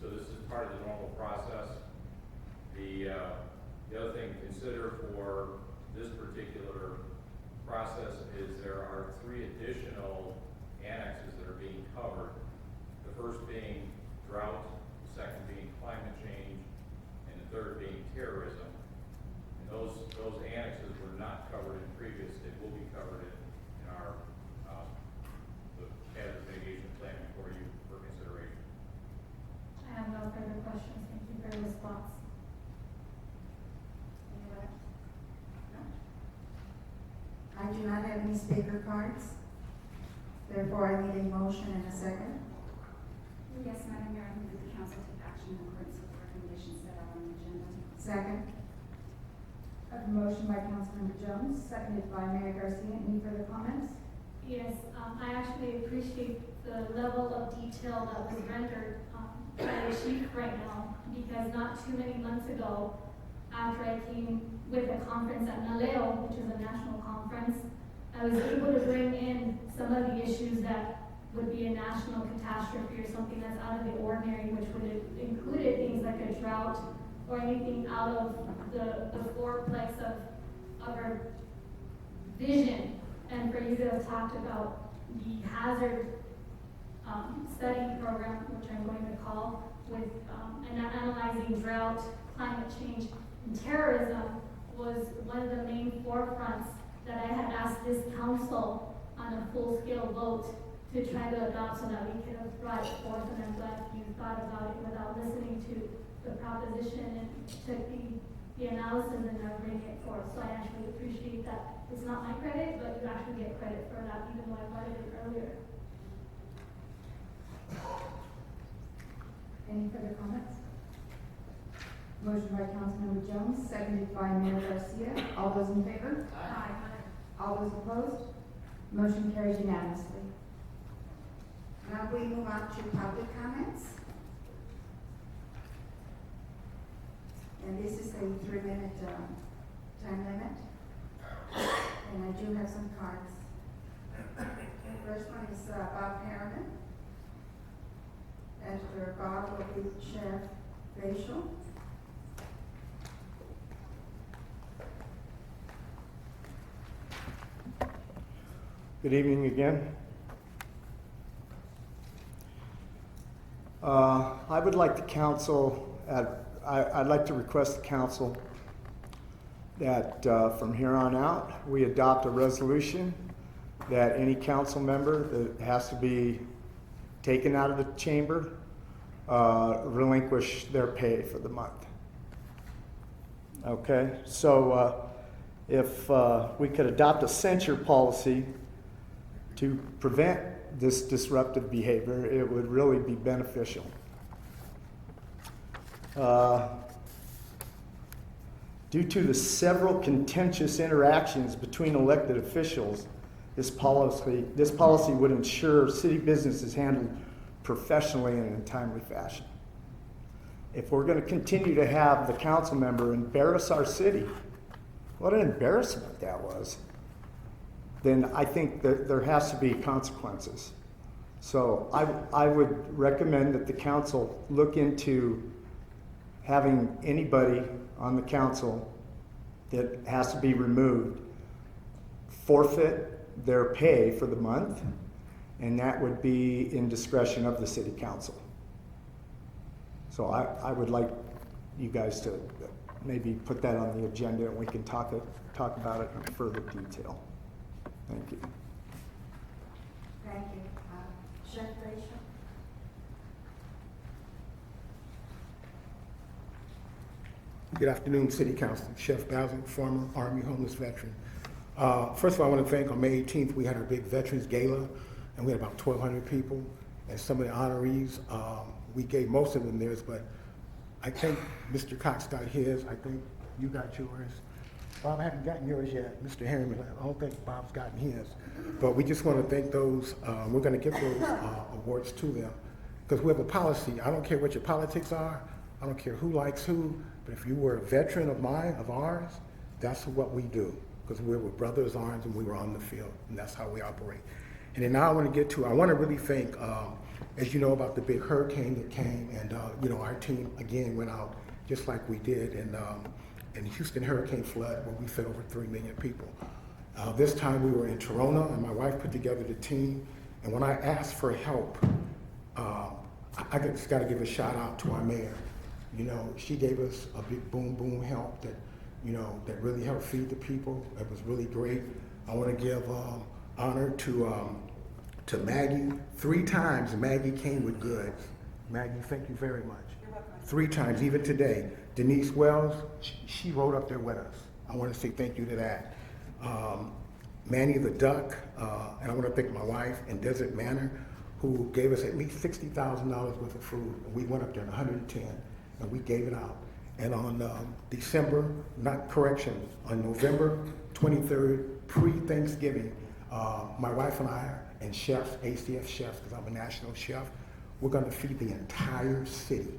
Speaker 18: so this is part of the normal process. The The other thing to consider for this particular process is there are 3 additional annexes that are being covered. The first being drought, the second being climate change, and the third being terrorism. And those annexes were not covered in previous, they will be covered in our the hazard mitigation plan before you for consideration.
Speaker 4: I have no further questions. Thank you for your response.
Speaker 1: Anyone else? No? I do not have any speaker cards. Therefore, I need a motion and a second.
Speaker 9: Yes, Madam Mayor, I move that the council take action in accordance with the recommendations set out on the agenda.
Speaker 1: Second.
Speaker 13: I have a motion by Councilmember Jones, seconded by Mayor Garcia. Any further comments?
Speaker 4: Yes, I actually appreciate the level of detail that was rendered by the chief right now, because not too many months ago, after I came with a conference at Naleo, which is a national conference, I was able to bring in some of the issues that would be a national catastrophe or something that's out of the ordinary, which would have included things like a drought or anything out of the fourplex of our vision. And for you to have talked about the hazard study program, which I'm going to call, with and analyzing drought, climate change, and terrorism was one of the main forefronts that I had asked this council on a full-scale vote to try to adopt so that we could have brought it forth. And I'm glad you thought about it without listening to the proposition and took the analysis and are bringing it forth. So I actually appreciate that. It's not my credit, but you actually get credit for that, even though I wanted it earlier.
Speaker 13: Any further comments? Motion by Councilmember Jones, seconded by Mayor Garcia. All those in favor?
Speaker 2: Aye.
Speaker 13: All those opposed? Motion carries unanimously.
Speaker 1: Now we move on to public comments. And this is a 3-minute time limit. And I do have some cards. The first one is Bob Harriman. After Bob will be Sheriff Rachel.
Speaker 14: Good evening again. I would like the council, I'd like to request the council that from here on out, we adopt a resolution that any council member that has to be taken out of the chamber relinquish their pay for the month. Okay, so if we could adopt a censure policy to prevent this disruptive behavior, it would really be beneficial. Due to the several contentious interactions between elected officials, this policy would ensure city business is handled professionally and in a timely fashion. If we're going to continue to have the council member embarrass our city, what an embarrassment that was, then I think that there has to be consequences. So I would recommend that the council look into having anybody on the council that has to be removed forfeit their pay for the month, and that would be in discretion of the city council. So I would like you guys to maybe put that on the agenda and we can talk about it in further detail. Thank you.
Speaker 1: Thank you. Sheriff Rachel.
Speaker 19: Good afternoon, City Council. Chef Basil, former Army homeless veteran. First of all, I want to thank on May 18th, we had our big Veterans Gala, and we had about 1,200 people. And some of the honorees, we gave most of them theirs, but I think Mr. Cox got his. I think you got yours. Bob, I haven't gotten yours yet. Mr. Harriman, I don't think Bob's gotten his. But we just want to thank those. We're going to give those awards to them because we have a policy. I don't care what your politics are. I don't care who likes who. But if you were a veteran of ours, that's what we do. Because we were brothers arms and we were on the field, and that's how we operate. And then now I want to really thank, as you know about the big hurricane that came, and our team again went out just like we did, and in the Houston hurricane flood where we fed over 3 million people. This time we were in Torona, and my wife put together the team. And when I asked for help, I just got to give a shout out to our mayor. You know, she gave us a big boom help that, you know, that really helped feed the people. It was really great. I want to give honor to Maggie. 3 times Maggie came with goods. Maggie, thank you very much. 3 times, even today. Denise Wells, she rode up there with us. I want to say thank you to that. Manny the Duck, and I want to thank my wife and Desert Manor, who gave us at least $60,000 worth of food. We went up there in 110, and we gave it out. And on on November 23rd, pre-Thanksgiving, my wife and I and chefs, ACF chefs, because I'm a national chef, we're going to feed the entire city,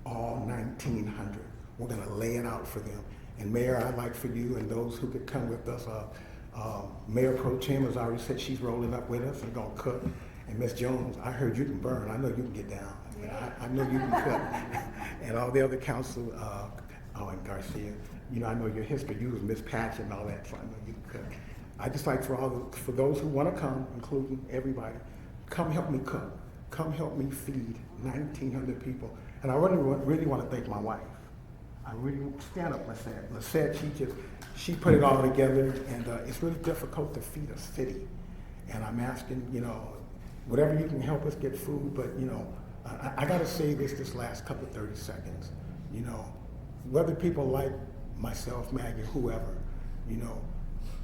Speaker 19: all 1,900. We're going to lay it out for them. And Mayor, I'd like for you and those who could come with us, Mayor Pro Tem has already said she's rolling up with us and gonna cook. And Ms. Jones, I heard you can burn. I know you can get down. I know you can cook. And all the other council, and Garcia, you know, I know your history. You was Miss Patch and all that, so I know you can cook. I just like for those who want to come, including everybody, come help me cook. Come help me feed 1,900 people. And I really want to thank my wife. I really stand up, Lisette, she put it all together, and it's really difficult to feed a city. And I'm asking, you know, whatever you can help us get food, but you know, I gotta say this last couple of 30 seconds. You know, whether people like myself, Maggie, whoever, you know,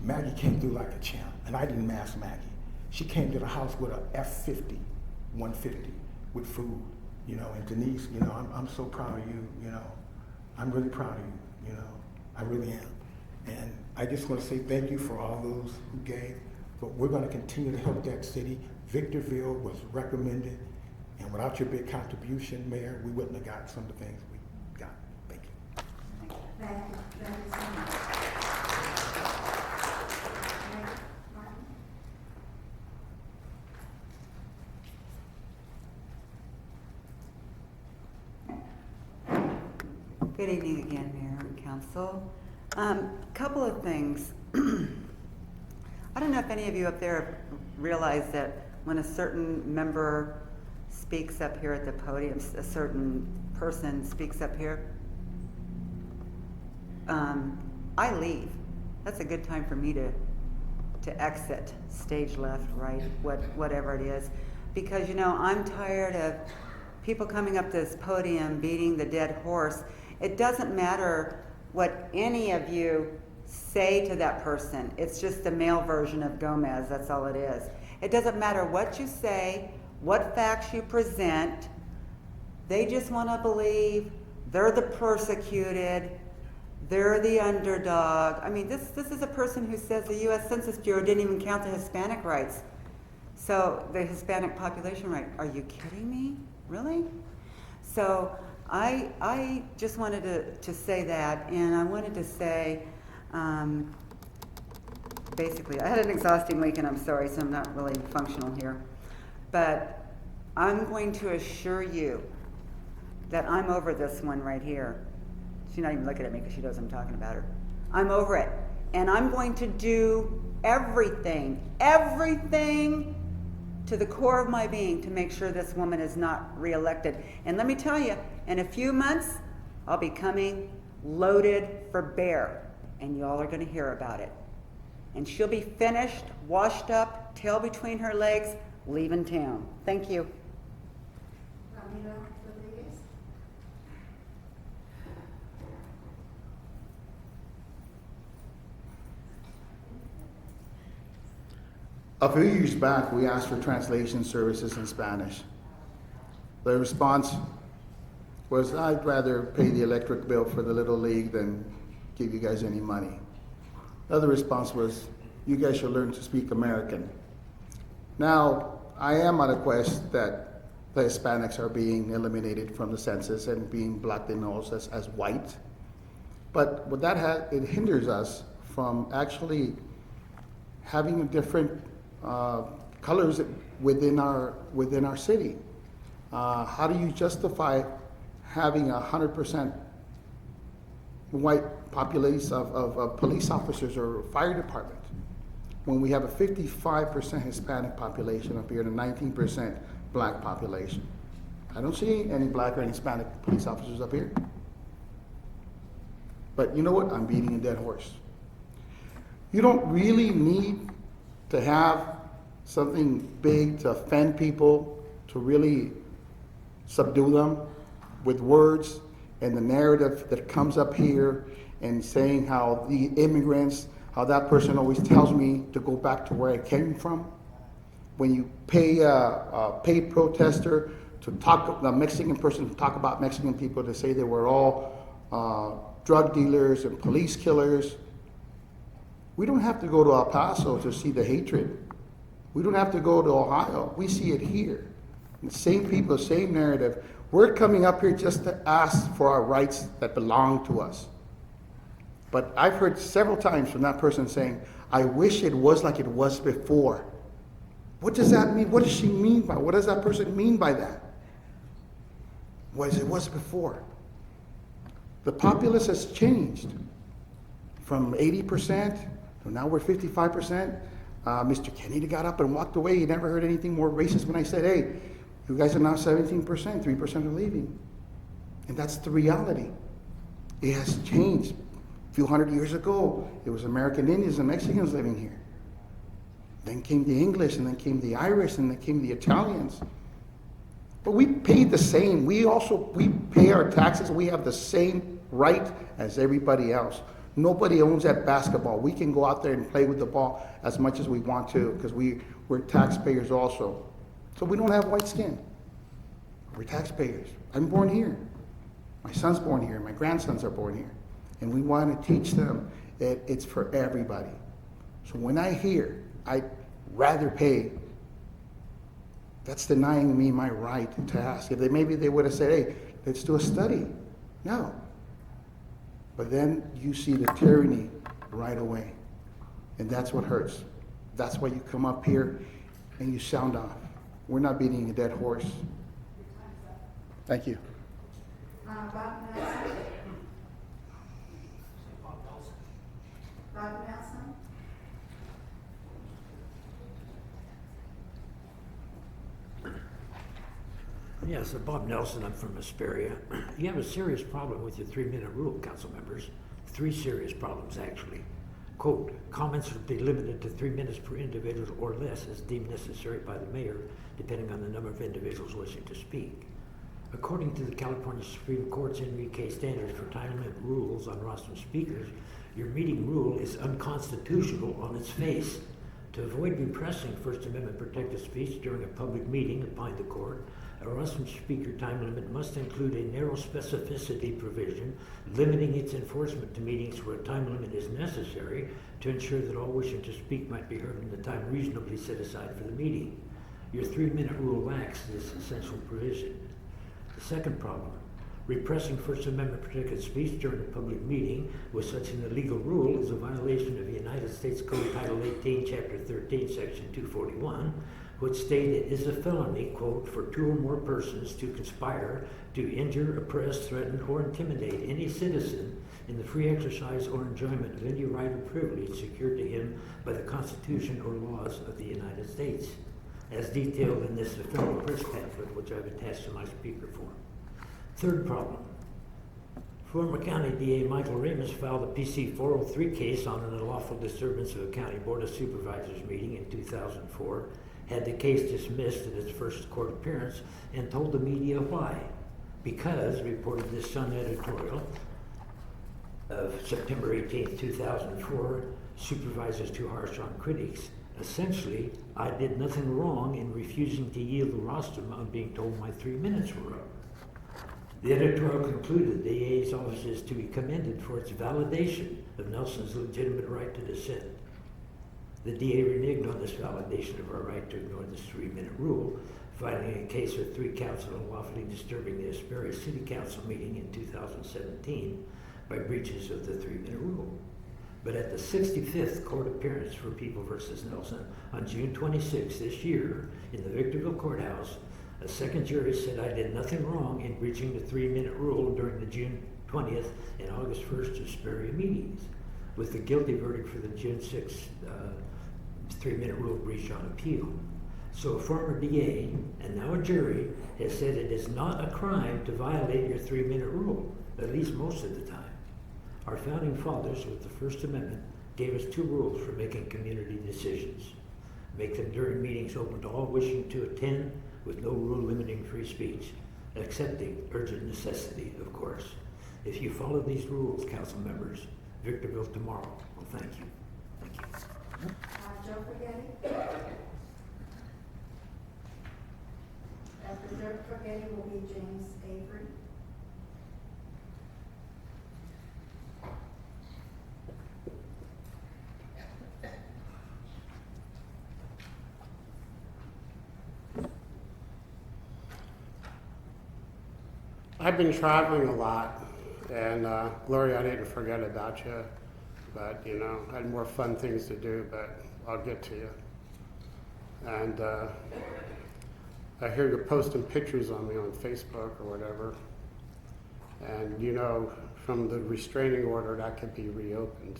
Speaker 19: Maggie came through like a champ, and I didn't mask Maggie. She came to the house with a F-50, 150, with food, you know, and Denise, you know, I'm so proud of you, you know. I'm really proud of you, you know, I really am. And I just want to say thank you for all those who gave, but we're going to continue to help that city. Victorville was recommended, and without your big contribution, Mayor, we wouldn't have got some of the things we got. Thank you.
Speaker 1: Thank you. Thank you so much.
Speaker 15: Good evening again, Mayor and Council. Couple of things. I don't know if any of you up there realize that when a certain member speaks up here at the podium, a certain person speaks up here, I leave. That's a good time for me to exit, stage left, right, whatever it is. Because, you know, I'm tired of people coming up to this podium beating the dead horse. It doesn't matter what any of you say to that person. It's just the male version of Gomez, that's all it is. It doesn't matter what you say, what facts you present. They just want to believe they're the persecuted, they're the underdog. I mean, this is a person who says the U.S. Census Bureau didn't even count the Hispanic rights. So, the Hispanic population rate. Are you kidding me? Really? So, I just wanted to say that, and I wanted to say, basically, I had an exhausting week, and I'm sorry, so I'm not really functional here. But I'm going to assure you that I'm over this one right here. She's not even looking at me because she knows I'm talking about her. I'm over it. And I'm going to do everything to the core of my being to make sure this woman is not reelected. And let me tell you, in a few months, I'll be coming loaded for bear, and y'all are going to hear about it. And she'll be finished, washed up, tail between her legs, leaving town. Thank you.
Speaker 1: Ramiro Rodriguez.
Speaker 16: A few years back, we asked for translation services in Spanish. The response was, I'd rather pay the electric bill for the Little League than give you guys any money. The other response was, you guys should learn to speak American. Now, I am on a quest that the Hispanics are being eliminated from the census and being blocked in also as white. But what that it hinders us from actually having a different colors within our city. How do you justify having 100%
Speaker 19: white populace of police officers or fire department when we have a 55% Hispanic population up here and a 19% black population? I don't see any black or any Hispanic police officers up here. But you know what? I'm beating a dead horse. You don't really need to have something big to offend people, to really subdue them with words and the narrative that comes up here and saying how the immigrants, how that person always tells me to go back to where I came from. When you pay a paid protester to talk, a Mexican person to talk about Mexican people, to say they were all drug dealers and police killers. We don't have to go to El Paso to see the hatred. We don't have to go to Ohio. We see it here. The same people, same narrative. We're coming up here just to ask for our rights that belong to us. But I've heard several times from that person saying, I wish it was like it was before. What does that mean? What does she mean by, what does that person mean by that? What as it was before? The populace has changed from 80% to now we're 55%. Mr. Kennedy got up and walked away. He never heard anything more racist when I said, hey, you guys are now 17%, 3% are leaving. And that's the reality. It has changed. A few hundred years ago, it was American Indians and Mexicans living here. Then came the English, and then came the Irish, and then came the Italians. But we paid the same. We pay our taxes. We have the same right as everybody else. Nobody owns that basketball. We can go out there and play with the ball as much as we want to because we're taxpayers also. So we don't have white skin. We're taxpayers. I'm born here. My son's born here. My grandsons are born here. And we want to teach them that it's for everybody. So when I hear, I'd rather pay, that's denying me my right to ask. If maybe they would have said, hey, let's do a study. No. But then you see the tyranny right away. And that's what hurts. That's why you come up here and you sound off. We're not beating a dead horse. Thank you.
Speaker 1: Bob Nelson. Bob Nelson.
Speaker 20: Yes, Bob Nelson, I'm from Hesperia. You have a serious problem with your 3-minute rule, council members. 3 serious problems, actually. Quote, comments should be limited to 3 minutes per individual or less as deemed necessary by the mayor, depending on the number of individuals wishing to speak. According to the California Supreme Court's NVK standards for time limit rules on rostrum speakers, your meeting rule is unconstitutional on its face. To avoid repressing First Amendment protected speech during a public meeting upon the court, a rostrum speaker time limit must include a narrow specificity provision limiting its enforcement to meetings where a time limit is necessary to ensure that all wishing to speak might be heard in the time reasonably set aside for the meeting. Your 3-minute rule lacks this essential provision. The second problem, repressing First Amendment protected speech during a public meeting with such an illegal rule is a violation of the United States Code Title 18, Chapter 13, Section 241, which stated it is a felony, quote, for 2 or more persons to conspire to injure, oppress, threaten, or intimidate any citizen in the free exercise or enjoyment of any right or privilege secured to him by the Constitution or laws of the United States, as detailed in this federal press pamphlet, which I've attached to my speaker form. Third problem. Former County DA Michael Ramos filed a PC 403 case on an unlawful disturbance of a County Board of Supervisors meeting in 2004, had the case dismissed at its first court appearance, and told the media why. Because, reported this Sun editorial of September 18, 2004, supervisors too harsh on critics. Essentially, I did nothing wrong in refusing to yield the rostrum on being told my 3 minutes were up. The editorial concluded the DA's office is to be commended for its validation of Nelson's legitimate right to dissent. The DA reneged on this validation of our right to ignore this 3-minute rule, filing a case with 3 counts of unlawfully disturbing the Hesperia City Council meeting in 2017 by breaches of the 3-minute rule. But at the 65th court appearance for People v. Nelson on June 26 this year in the Victorville courthouse, a second jury said I did nothing wrong in breaching the 3-minute rule during the June 20th and August 1st Hesperia meetings, with the guilty verdict for the June 6th 3-minute rule breach on appeal. So a former DA and now a jury has said it is not a crime to violate your 3-minute rule, at least most of the time. Our founding fathers, with the First Amendment, gave us 2 rules for making community decisions. Make them during meetings open to all wishing to attend, with no rule limiting free speech, excepting urgent necessity, of course. If you follow these rules, council members, Victorville tomorrow will thank you. Thank you.
Speaker 1: Joe Forgetti. After Joe Forgetti will be James Avery.
Speaker 21: I've been traveling a lot, and Gloria, I didn't forget about you, but you know, I had more fun things to do, but I'll get to you. And I hear you're posting pictures on me on Facebook or whatever, and you know, from the restraining order, that could be reopened.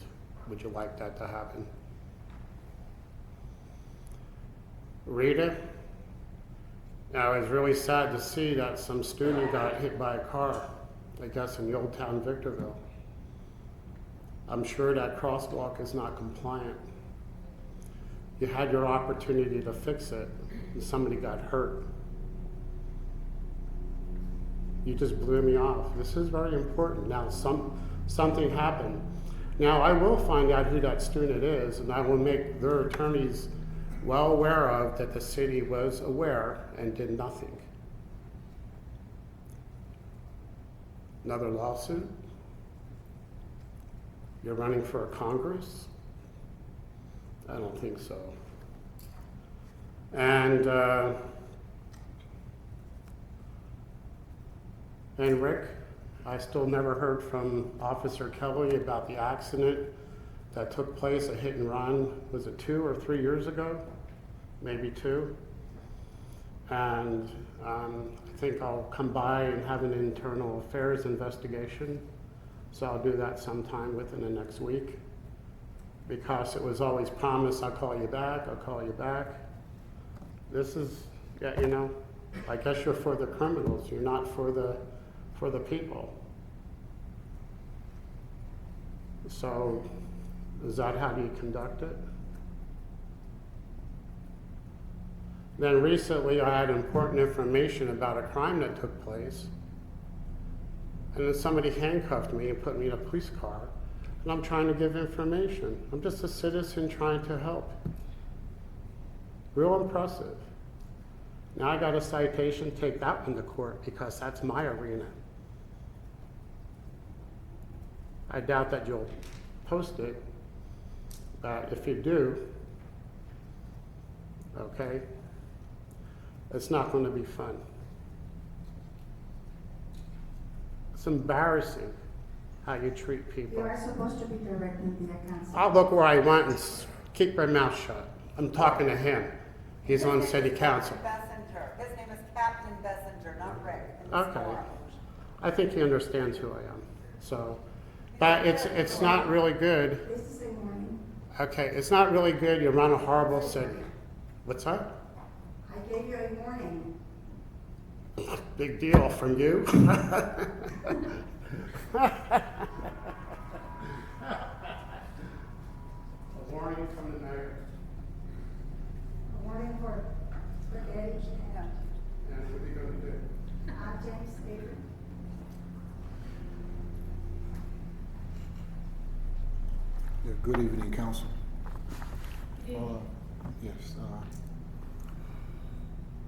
Speaker 21: Would you like that to happen? Rita? Now, it was really sad to see that some student got hit by a car, I guess in the Old Town Victorville. I'm sure that crosswalk is not compliant. You had your opportunity to fix it, and somebody got hurt. You just blew me off. This is very important. Now, something happened. Now, I will find out who that student is, and I will make their attorneys well aware of that the city was aware and did nothing. Another lawsuit? You're running for a Congress? I don't think so. And Rick, I still never heard from Officer Kelly about the accident that took place, a hit and run. Was it 2 or 3 years ago? Maybe 2. And I think I'll come by and have an internal affairs investigation. So I'll do that sometime within the next week, because it was always promised, I'll call you back, I'll call you back. This is, yeah, you know, I guess you're for the criminals, you're not for the people. So is that how you conduct it? Then recently I had important information about a crime that took place, and then somebody handcuffed me and put me in a police car, and I'm trying to give information. I'm just a citizen trying to help. Real impressive. Now I got a citation, take that one to court, because that's my arena. I doubt that you'll post it, but if you do, okay, it's not going to be fun. It's embarrassing how you treat people.
Speaker 1: You are supposed to be directing the council.
Speaker 21: I'll look where I want and keep my mouth shut. I'm talking to him. He's on city council.
Speaker 15: His name is Captain Bessinger, not Rick.
Speaker 21: Okay. I think he understands who I am. So, but it's not really good.
Speaker 1: This is a warning.
Speaker 21: Okay, it's not really good. You run a horrible city. What's that?
Speaker 1: I gave you a warning.
Speaker 21: Big deal from you. A warning from the mayor.
Speaker 1: A warning for Eddie.
Speaker 21: And what are you going to do?
Speaker 1: James Avery.
Speaker 22: Yeah, good evening, council. Yes.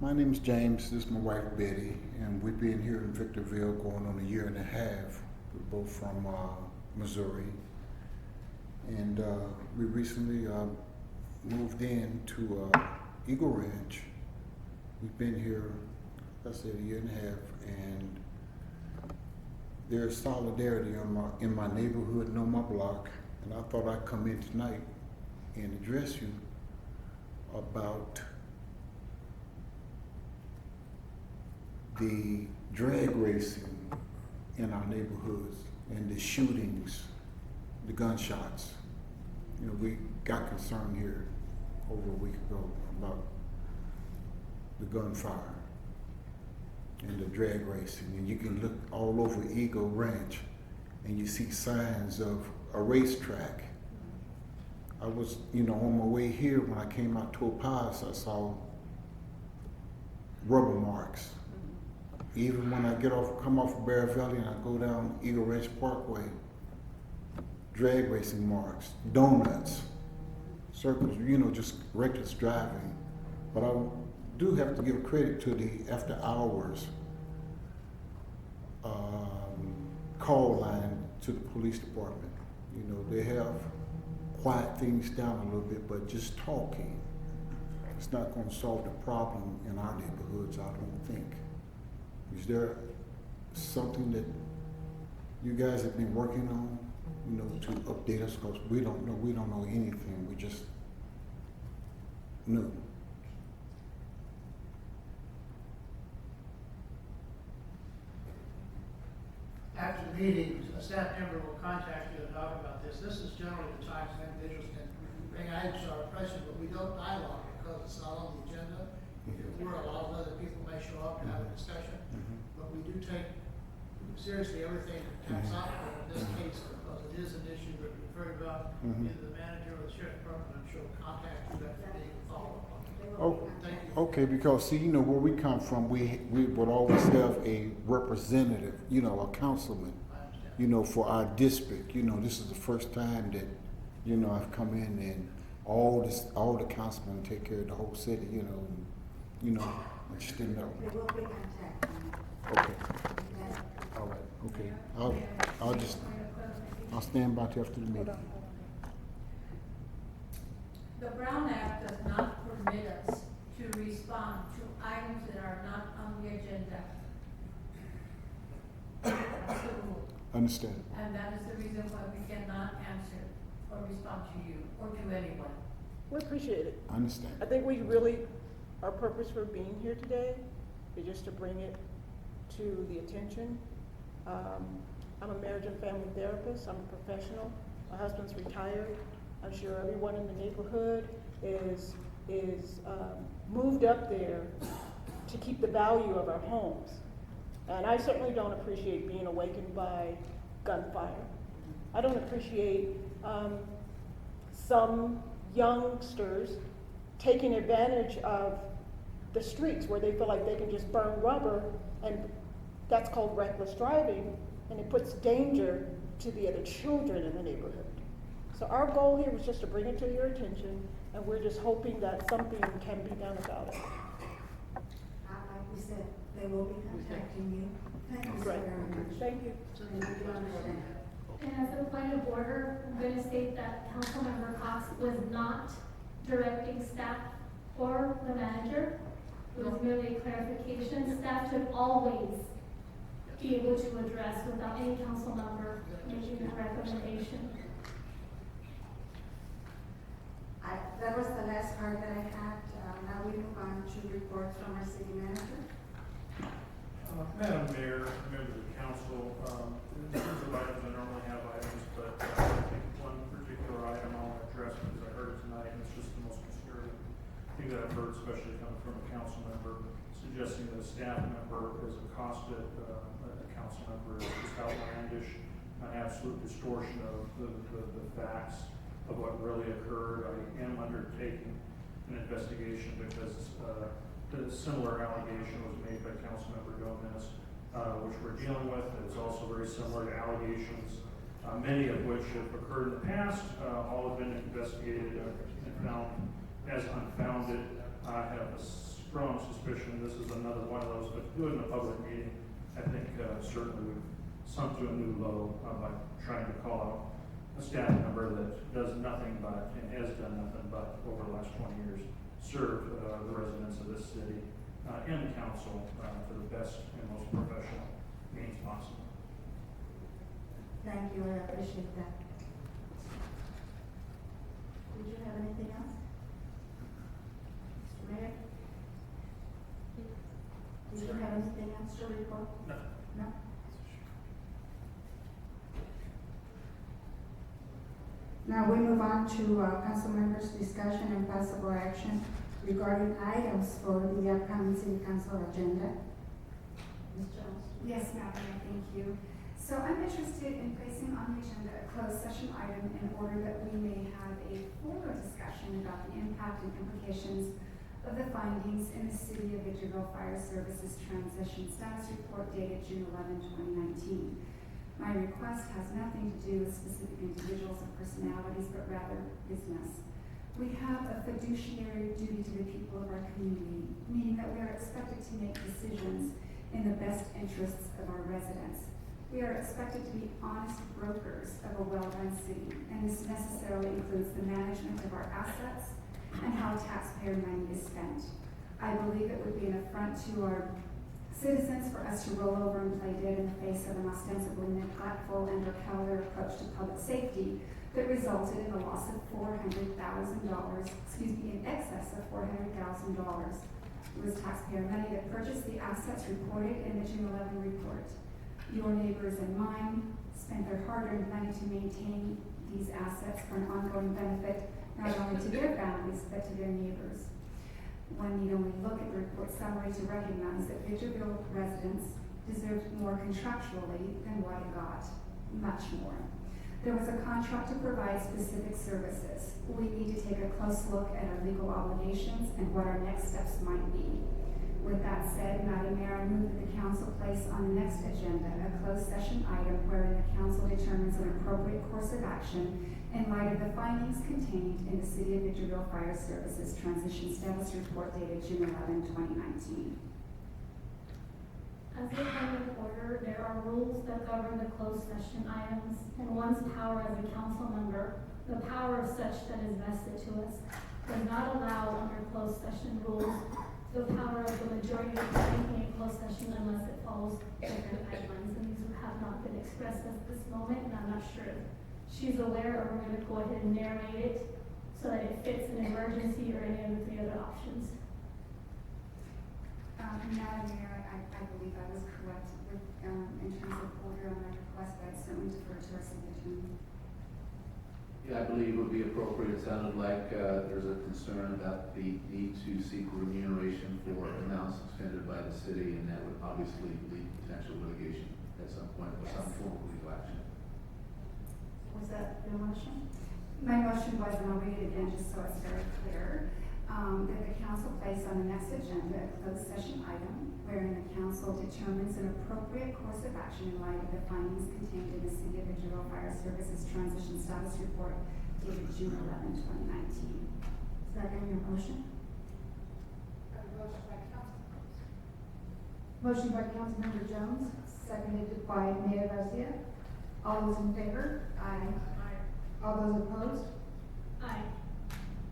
Speaker 22: My name is James. This is my wife Betty, and we've been here in Victorville going on 1.5 years. We're both from Missouri, and we recently moved in to Eagle Ranch. We've been here, like I said, 1.5 years, and there's solidarity in my neighborhood and on my block, and I thought I'd come in tonight and address you about the drag racing in our neighborhoods and the shootings, the gunshots. You know, we got concerned here over a week ago about the gunfire and the drag racing. And you can look all over Eagle Ranch and you see signs of a racetrack. I was, you know, on my way here when I came out to Pass, I saw rubber marks. Even when I come off of Bear Valley and I go down Eagle Ranch Parkway, drag racing marks, donuts, circles, you know, just reckless driving. But I do have to give credit to the after hours call line to the police department. You know, they have quiet things down a little bit, but just talking, it's not going to solve the problem in our neighborhoods, I don't think. Is there something that you guys have been working on, you know, to update us? Because we don't know anything, we just know.
Speaker 12: After the meeting, a staff member will contact you and talk about this. This is generally the time some individuals can bring items to our attention, but we don't dialogue because it's not on the agenda. Where a lot of other people may show up to have a discussion, but we do take seriously everything that comes out there in this case because it is an issue that we've heard about. Either the manager or the sheriff's department, I'm sure, will contact you after the meeting and follow up on it.
Speaker 22: Oh,
Speaker 12: Thank you.
Speaker 22: okay, because see, you know, where we come from, we would always have a representative, you know, a councilman, you know, for our district. You know, this is the first time that, you know, I've come in and all the councilmen take care of the whole city, you know, and, you know, I just didn't know.
Speaker 1: They will be contacting you.
Speaker 22: Okay. All right, okay. I'll stand by till after the meeting.
Speaker 10: The Brown Act does not permit us to respond to items that are not on the agenda. That's the rule.
Speaker 22: Understand.
Speaker 10: And that is the reason why we cannot answer or respond to you or to anyone.
Speaker 5: We appreciate it.
Speaker 22: I understand.
Speaker 5: I think we really, our purpose for being here today is just to bring it to the attention. I'm a marriage and family therapist. I'm a professional. My husband's retired. I'm sure everyone in the neighborhood is moved up there to keep the value of our homes. And I certainly don't appreciate being awakened by gunfire. I don't appreciate some youngsters taking advantage of the streets where they feel like they can just burn rubber, and that's called reckless driving, and it puts danger to the other children in the neighborhood. So our goal here was just to bring it to your attention, and we're just hoping that something can be done about it.
Speaker 1: Like we said, they will be contacting you. Thank you so
Speaker 5: Great.
Speaker 1: very much.
Speaker 5: Thank you.
Speaker 1: And we do understand.
Speaker 4: And as a point of order, I'm going to state that Councilmember Cox was not directing staff or the manager. It was merely a clarification. Staff should always be able to address without any council member making a recommendation.
Speaker 1: That was the last part that I had. Now we move on to reports from our city manager.
Speaker 8: Madam Mayor, members of the council, in terms of items, I normally have items, but I think one particular item I'll address because I heard it tonight, and it's just the most concerning thing that I've heard, especially coming from a council member, suggesting that a staff member is accosted a council member is just outlandish, an absolute distortion of the facts of what really occurred. I am undertaking an investigation because a similar allegation was made by Councilmember Gomez, which we're dealing with. It's also very similar to allegations, many of which have occurred in the past. All have been investigated and found as unfounded. I have a strong suspicion this is another one of those, but do it in a public meeting, I think certainly would sunk to a new low by trying to call out a staff member that does nothing but, and has done nothing but, over the last 20 years, serve the residents of this city and the council to the best and most professional means possible.
Speaker 1: Thank you, I appreciate that. Did you have anything else? Mr. Mayor? Did you have anything else to report?
Speaker 8: No.
Speaker 1: No? Now we move on to council members' discussion and possible action regarding items for the upcoming city council agenda. Ms. Jones?
Speaker 2: Yes, Madam Mayor, thank you. So I'm interested in placing on the agenda a closed session item in order that we may have a fuller discussion about the impact and implications of the findings in the City of Victorville Fire Services Transition Status Report dated June 11, 2019. My request has nothing to do with specific individuals or personalities, but rather business. We have a fiduciary duty to the people of our community, meaning that we are expected to make decisions in the best interests of our residents. We are expected to be honest brokers of a well-run city, and this necessarily includes the management of our assets and how taxpayer money is spent. I believe it would be an affront to our citizens for us to roll over and play dead in the face of an ostensibly neglectful and or cavalier approach to public safety that resulted in the loss of $400,000, in excess of $400,000. It was taxpayer money that purchased the assets reported in the June 11 report. Your neighbors and mine spent their hard-earned money to maintain these assets for an ongoing benefit not only to their families but to their neighbors. One need only look at the report summary to recognize that Victorville residents deserved more contractually than what it got, much more. There was a contract to provide specific services. We need to take a close look at our legal obligations and what our next steps might be. With that said, Madam Mayor, I move that the council place on the next agenda a closed session item wherein the council determines an appropriate course of action in light of the findings contained in the City of Victorville Fire Services Transition Status Report dated June 11, 2019.
Speaker 4: As a point of order, there are rules that govern the closed session items, and one's power as a council member, the power of such that is vested to us, does not allow under closed session rules the power of the majority of making a closed session unless it follows different guidelines, and these have not been expressed at this moment, and I'm not sure if she's aware, or we're going to go ahead and narrate it so that it fits an emergency or any of the other options.
Speaker 2: Madam Mayor, I believe I was correct with, in terms of order on my request, but I'd certainly defer to our city attorney.
Speaker 3: Yeah, I believe it would be appropriate. It sounded like there's a concern about the need to seek remuneration for amounts expended by the city, and that would obviously lead to potential litigation at some point or some form of legal action.
Speaker 1: Was that your motion?
Speaker 2: My motion was, and I'll read it again just so it's very clear, that the council place on the next agenda a closed session item wherein the council determines an appropriate course of action in light of the findings contained in the City of Victorville Fire Services Transition Status Report dated June 11, 2019.
Speaker 1: Second your motion?
Speaker 13: Motion by Councilmember Jones, seconded by Mayor Garcia. All those in favor? Aye. All those opposed?
Speaker 4: Aye.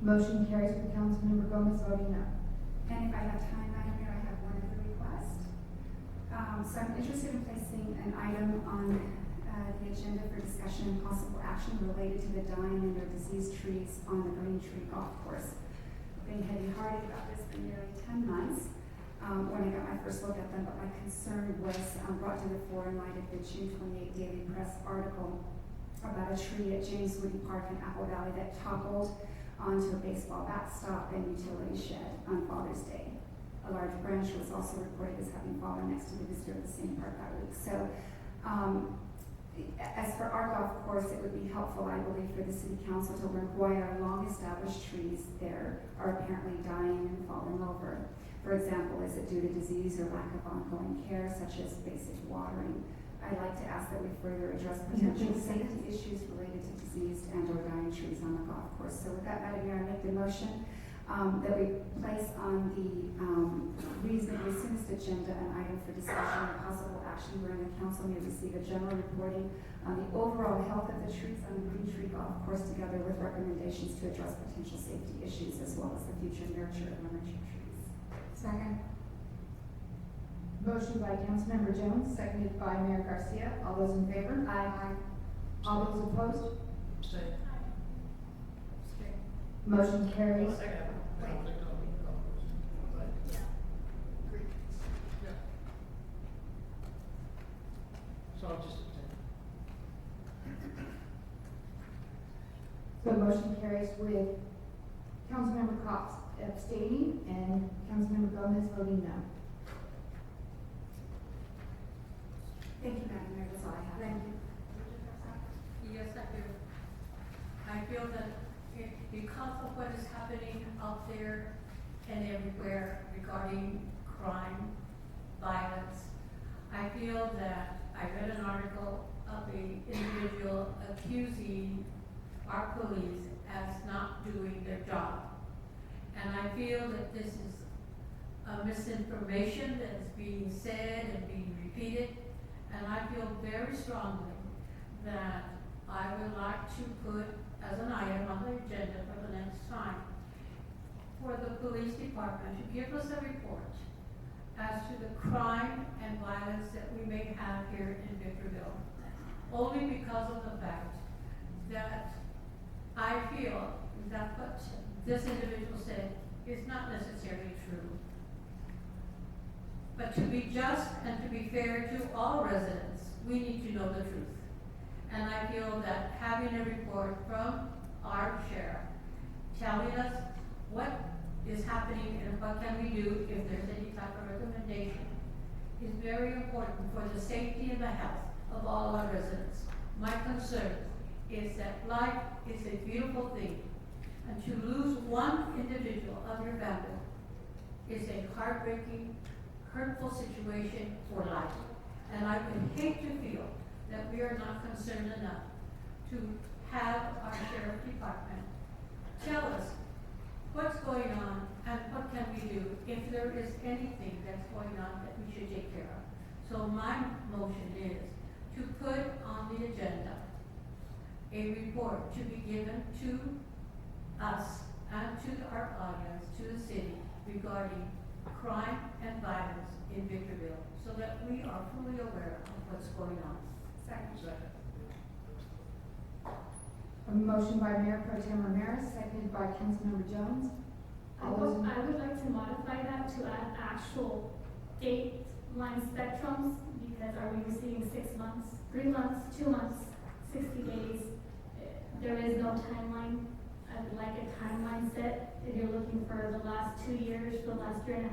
Speaker 13: Motion carries with Councilmember Gomez voting no.
Speaker 2: And if I have time, Madam Mayor, I have one other request. So I'm interested in placing an item on the agenda for discussion and possible action related to the dying and or diseased trees on the Green Tree Golf Course. I've been heavy-hearted about this for nearly 10 months when I got my first look at them, but my concern was brought to the fore in light of the June 28 Daily Press article about a tree at James Woody Park in Apple Valley that toppled onto a baseball backstop and utility shed on Father's Day. A large branch was also reported as having fallen next to the visitor of the same park that week. So, as for our golf course, it would be helpful, I believe, for the city council to learn why our long-established trees there are apparently dying and falling over. For example, is it due to disease or lack of ongoing care, such as basic watering? I'd like to ask that we further address potential safety issues related to diseased and or dying trees on the golf course. So with that, Madam Mayor, I make the motion that we place on the reasonably soonest agenda an item for discussion and possible action wherein the council may receive a general reporting on the overall health of the trees on the Green Tree Golf Course, together with recommendations to address potential safety issues as well as the future nurture of emerging trees.
Speaker 1: Second.
Speaker 13: Motion by Councilmember Jones, seconded by Mayor Garcia. All those in favor? Aye. All those opposed?
Speaker 12: Abstain.
Speaker 13: Motion carries.
Speaker 12: So I'll just abstain.
Speaker 13: motion carries with Councilmember Cox abstaining and Councilmember Gomez voting no.
Speaker 9: Thank you, Madam Mayor, that's all I have.
Speaker 13: Thank you.
Speaker 10: Yes, I do. I feel that because of what is happening out there and everywhere regarding crime, violence, I feel that I read an article of an individual accusing our police as not doing their job. And I feel that this is a misinformation that is being said and being repeated. And I feel very strongly that I would like to put as an item on the agenda for the next time for the police department to give us a report as to the crime and violence that we may have here in Victorville. Only because of the fact that I feel that what this individual said is not necessarily true. But to be just and to be fair to all residents, we need to know the truth. And I feel that having a report from our sheriff telling us what is happening and what can we do if there's any type of recommendation is very important for the safety and the health of all our residents. My concern is that life is a beautiful thing, and to lose one individual of your family is a heartbreaking, hurtful situation for life. And I would hate to feel that we are not concerned enough to have our sheriff department tell us what's going on and what can we do if there is anything that's going on that we should take care of. So my motion is to put on the agenda a report to be given to us and to our audience, to the city, regarding crime and violence in Victorville, so that we are fully aware of what's going on.
Speaker 2: Second.
Speaker 13: A motion by Mayor Pro Tem Ramirez, seconded by Councilmember Jones.
Speaker 4: I would like to modify that to add actual date line spectrums, because are we receiving 6 months, 3 months, 2 months, 60 days? There is no timeline. I would like a timeline set. If you're looking for the last 2 years, the last 1.5 years,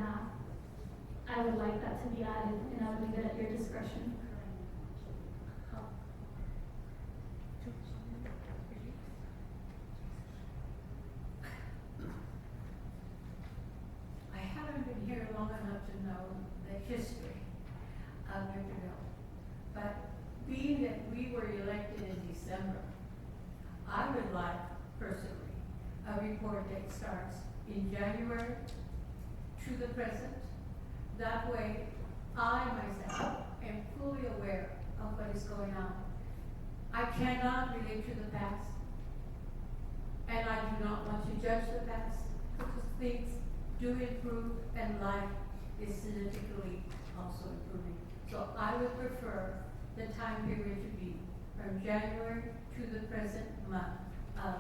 Speaker 4: I would like that to be added, and I would leave it at your discretion.
Speaker 10: I haven't been here long enough to know the history of Victorville, but being that we were elected in December, I would like personally a report that starts in January to the present. That way, I myself am fully aware of what is going on. I cannot relate to the past, and I do not want to judge the past, because things do improve and life is significantly also improving. So I would prefer the time period to be from January to the present month of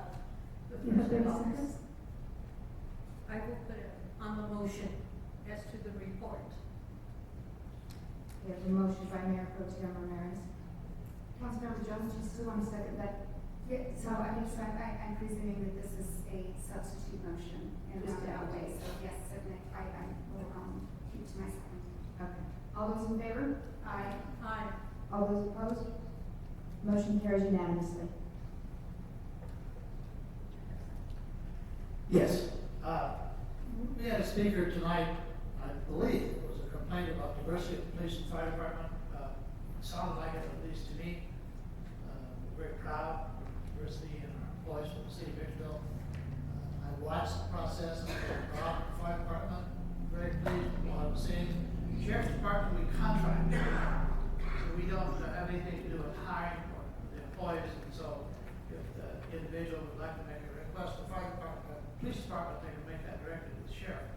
Speaker 10: the
Speaker 13: You have
Speaker 10: 1st of
Speaker 13: 30
Speaker 10: August.
Speaker 13: seconds.
Speaker 10: I will put it on the motion as to the report.
Speaker 13: We have a motion by Mayor Pro Tem Ramirez. Councilmember Jones, you still want to second that?
Speaker 9: Yeah, so I'm presuming that this is a substitute motion in a roundabout way, so yes, certainly, I will, keep to my second.
Speaker 13: Okay. All those in favor?
Speaker 9: Aye.
Speaker 10: Aye.
Speaker 13: All those opposed? Motion carries unanimously.
Speaker 12: Yes. We had a speaker tonight, I believe it was a complaint about diversity of the police and fire department. Sounded like it, at least to me. We're very proud of diversity in our employees from the city of Victorville. I watched the process of the fire department, very pleased with what I was seeing. Sheriff's Department, we contract, so we don't have anything to do with hiring or the employees, and so if the individual would like to make a request to the fire department, police department, they can make that directly to the sheriff.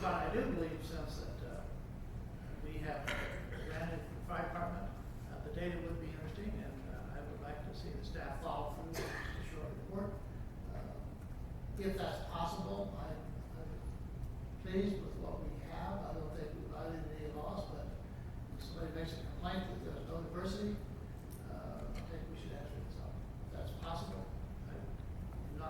Speaker 12: But I do believe, since that we have granted the fire department, the data would be interesting, and I would like to see the staff follow through with just a short report. If that's possible, I'm pleased with what we have. I don't think we've violated any laws, but if somebody makes a complaint that there's no diversity, I think we should answer it. So if that's possible, I do not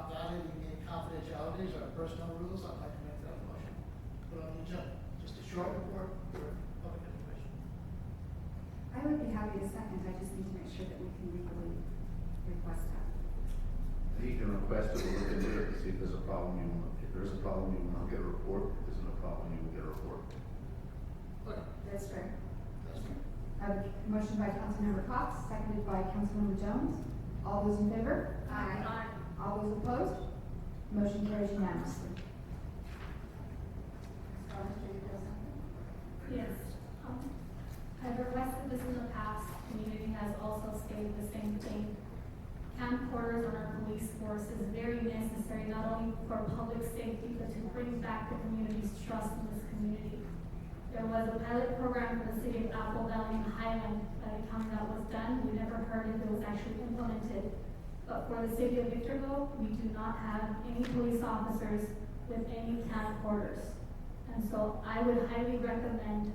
Speaker 12: the agenda. Just a short report for public information.
Speaker 9: I would be happy to second, I just need to make sure that we can legally request that.
Speaker 3: You can request it, we'll look into it, to see if there's a problem, if there's a problem, you will not get a report, if there's no problem, you will get a report.
Speaker 12: Okay,
Speaker 9: That's fair.
Speaker 12: that's fine.
Speaker 13: I have a motion by Councilmember Cox, seconded by Councilmember Jones. All those in favor?
Speaker 1: Aye.
Speaker 13: All those opposed? Motion carries unanimously.
Speaker 4: Yes, I've requested this in the past, community has also stated the same thing. Camcorders on our police force is very necessary, not only for public safety, but to bring back the community's trust in this community. There was a pilot program for the city of Apple Valley and Highland by the county that was done, we never heard if it was actually implemented. But for the city of Victorville, we do not have any police officers with any camcorders. And so I would highly recommend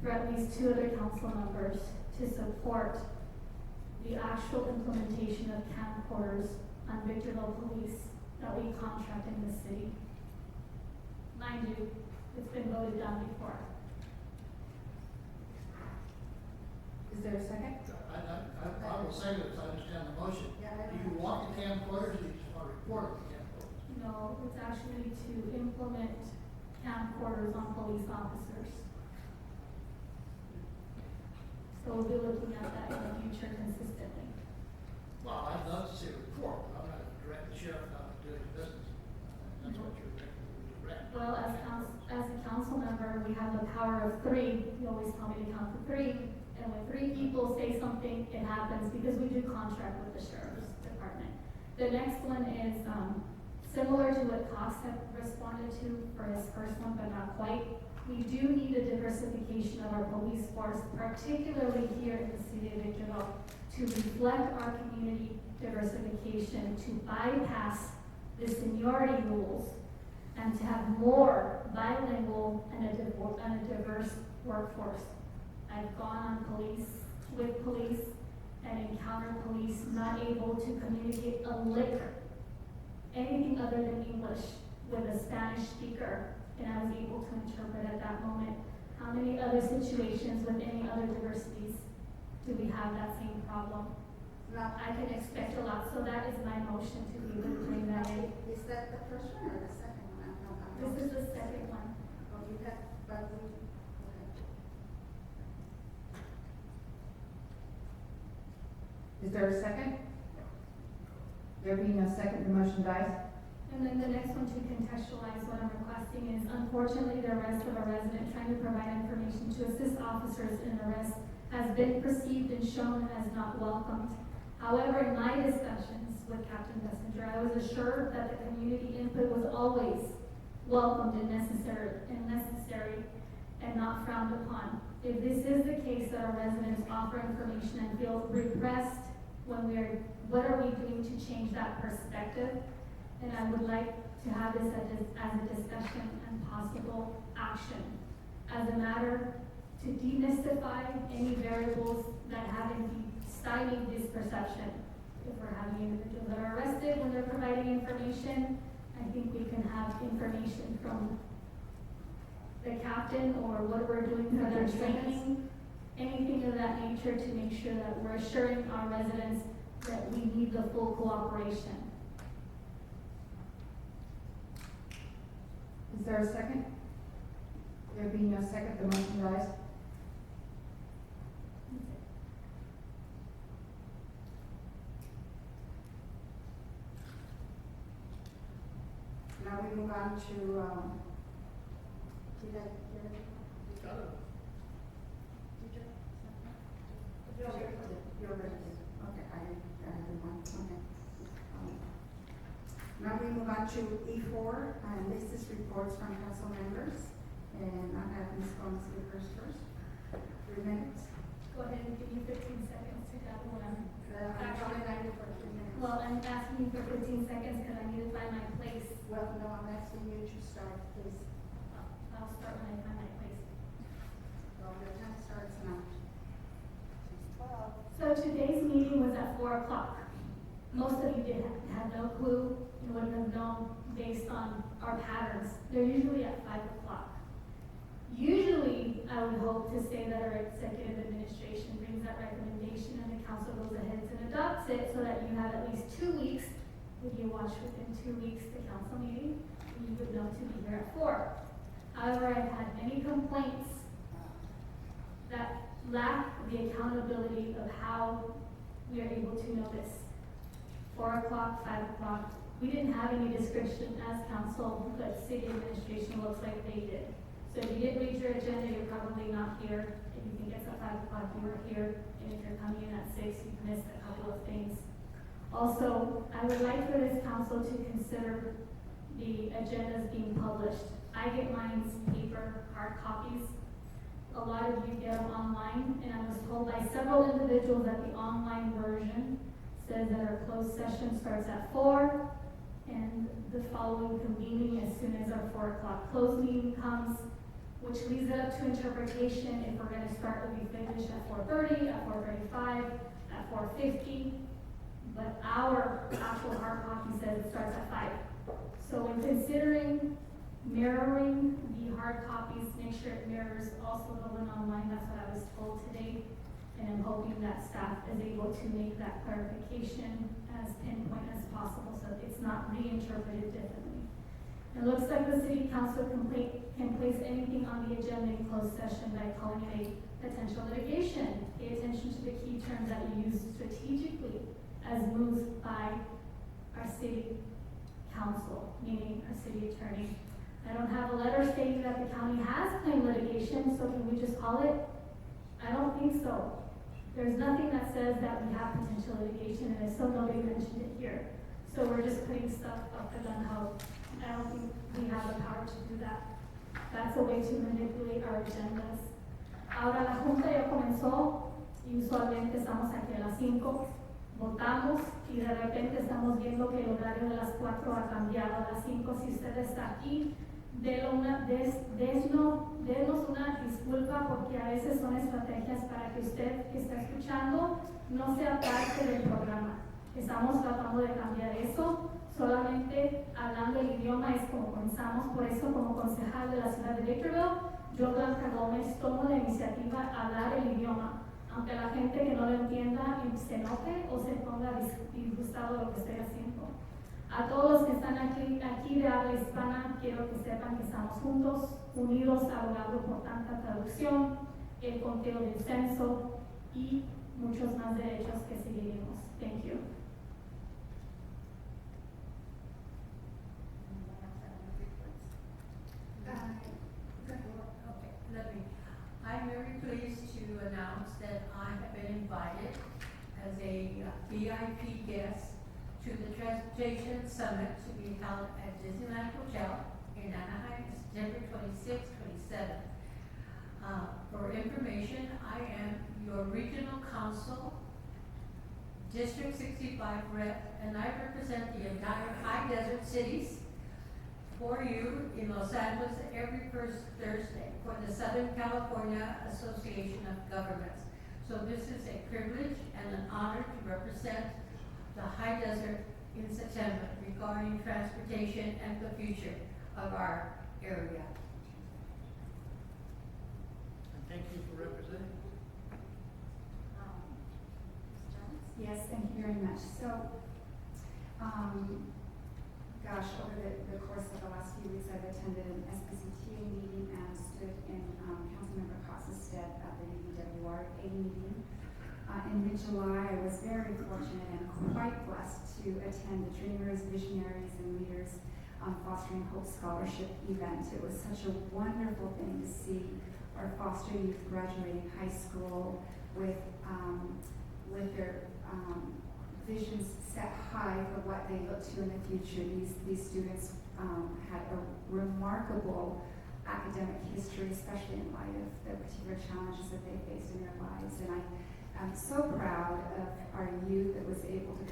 Speaker 4: for at least 2 other council members to support the actual implementation of camcorders on Victorville Police that we contract in the city. Mind you, it's been voted down before.
Speaker 13: Is there a second?
Speaker 12: I will say this, I understand the motion. Do you want the camcorders, or do you just want to report on the camcorders?
Speaker 4: No, it's actually to implement camcorders on police officers. So we'll be looking at that in the future consistently.
Speaker 12: Well, I'd love to see a report, but I'm not going to direct the sheriff not to do his business. That's what you're direct.
Speaker 4: Well, as a council member, we have the power of 3. You always tell me to count to 3. And when 3 people say something, it happens because we do contract with the sheriff's department. The next one is similar to what Cox had responded to for his first one, but not quite. We do need a diversification of our police force, particularly here in the city of Victorville, to reflect our community diversification, to bypass the seniority rules, and to have more bilingual and a diverse workforce. I've gone on with police and encountered police not able to communicate a lick, anything other than English, with a Spanish speaker, and I was able to interpret at that moment. How many other situations with any other diversities do we have that same problem? Now, I can expect a lot, so that is my motion to be able to bring that in.
Speaker 1: Is that the first one or the second one?
Speaker 4: This is the second one.
Speaker 1: Oh, you got, but we, okay.
Speaker 13: Is there a second? There being no second, the motion dies.
Speaker 4: And then the next one, to contextualize what I'm requesting, is unfortunately the arrest of a resident trying to provide information to assist officers in arrest has been perceived and shown as not welcomed. However, in my discussions with Captain Messenger, I was assured that the community input was always welcomed and necessary and not frowned upon. If this is the case that our residents offer information and feel repressed when what are we doing to change that perspective? And I would like to have this as a discussion and possible action. As a matter to demystify any variables that have stymied this perception. If we're having individuals that are arrested when they're providing information, I think we can have information from the captain or what we're doing for their training, anything of that nature to make sure that we're assuring our residents that we need the full cooperation.
Speaker 13: Is there a second? There being no second, the motion dies.
Speaker 1: Now we move on to, did I get it?
Speaker 12: Got it.
Speaker 1: You're ready. Okay, I have one, okay. Now we move on to E4, and this is reports from council members, and I have Ms. Gomez first. 3 minutes.
Speaker 4: Go ahead and give you 15 seconds to gather what I'm
Speaker 1: I'm calling on you for 3 minutes.
Speaker 4: Well, I'm asking you for 15 seconds because I need to find my place.
Speaker 1: Well, no, I'm asking you to start, please.
Speaker 4: I'll start when I find my place.
Speaker 1: Well, the time starts now.
Speaker 4: So today's meeting was at 4 o'clock. Most of you had no clue and wouldn't have known based on our patterns. They're usually at 5 o'clock. hope to say that our executive administration brings that recommendation and the council goes ahead and adopts it so that you have at least 2 weeks. If you watch within 2 weeks the council meeting, you would know to be here at 4. However, I've had many complaints that lack the accountability of how we are able to know this. 4 o'clock, 5 o'clock. We didn't have any description as council, but city administration looks like they did. So if you didn't read your agenda, you're probably not here. If you think it's at 5 o'clock, you were here. And if you're coming in at 6, you've missed a couple of things. Also, I would like for this council to consider the agendas being published. I get mine's paper, hard copies. A lot of you get them online, and I was told by several individuals that the online version says that our closed session starts at 4, and the following convening as soon as our 4 o'clock closed meeting comes, which leaves it up to interpretation if we're going to start to be finished at 4:30, at 4:35, at 4:50. But our actual hard copy says it starts at 5. So when considering mirroring the hard copies, make sure it mirrors also the one online. That's what I was told today. And I'm hoping that staff is able to make that clarification as pinpoint as possible so that it's not reinterpreted differently. It looks like the city council can place anything on the agenda in closed session by calling it a potential litigation. Pay attention to the key terms that you use strategically as moves by our city council, meaning our city attorney. I don't have a letter stating that the county has claimed litigation, so can we just call it? I don't think so. There's nothing that says that we have potential litigation, and still nobody mentioned it here. So we're just putting stuff up the gun how I don't think we have the power to do that. That's a way to manipulate our agendas. Ahora la Junta ya comenzó y usualmente estamos aquí a las 5, votamos y de repente estamos viendo que el horario de las 4 ha cambiado a las 5. Si usted está aquí, denos una disculpa porque a veces son estrategias para que usted que está escuchando no sea parte del programa. Estamos tratando de cambiar eso. Solamente hablando el idioma es como comenzamos. Por eso, como concejal de la ciudad de Victorville, yo, Blanca Gómez, tomo la iniciativa a hablar el idioma. Aunque la gente que no lo entienda se enoje o se ponga disgustado de lo que estoy haciendo. A todos los que están aquí de habla hispana, quiero que sepan que estamos juntos, unidos, abogando por tanta traducción, el conteo del censo y muchos más derechos que seguiremos. Thank you.
Speaker 10: I'm very pleased to announce that I have been invited as a VIP guest to the Transportation Summit to be held at Disneyland Hotel in Anaheim, September 26, 27. For information, I am your regional council, District 65 rep, and I represent the entire high desert cities for you in Los Angeles every first Thursday for the Southern California Association of Governments. So this is a privilege and an honor to represent the high desert in September regarding transportation and the future of our area.
Speaker 12: And thank you for representing.
Speaker 9: Yes, thank you very much. So, over the course of the last few weeks, I've attended an SPCTA meeting and stood in Councilmember Cox's stead at the UWRA meeting. In mid-July, I was very fortunate and quite blessed to attend the Dreamers, Visionaries, and Leaders Fostering Hope Scholarship event. It was such a wonderful thing to see our foster youth graduating high school with their visions set high for what they look to in the future. These students had a remarkable academic history, especially in light of the particular challenges that they faced in their lives. And I'm so proud of our youth that was able to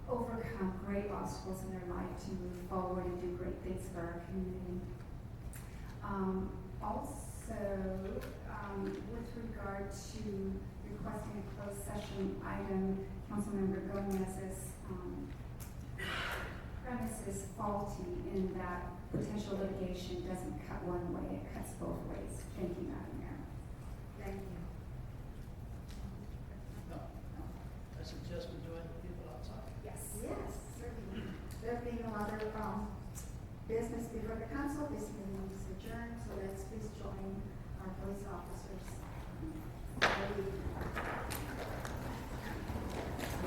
Speaker 9: overcome great obstacles in their life to move forward and do great things for our community. With regard to requesting a closed session item, Councilmember Gomez's premise is faulty in that potential litigation doesn't cut one way, it cuts both ways. Thank you, Madam
Speaker 1: business before the council. This meeting is adjourned, so let's please join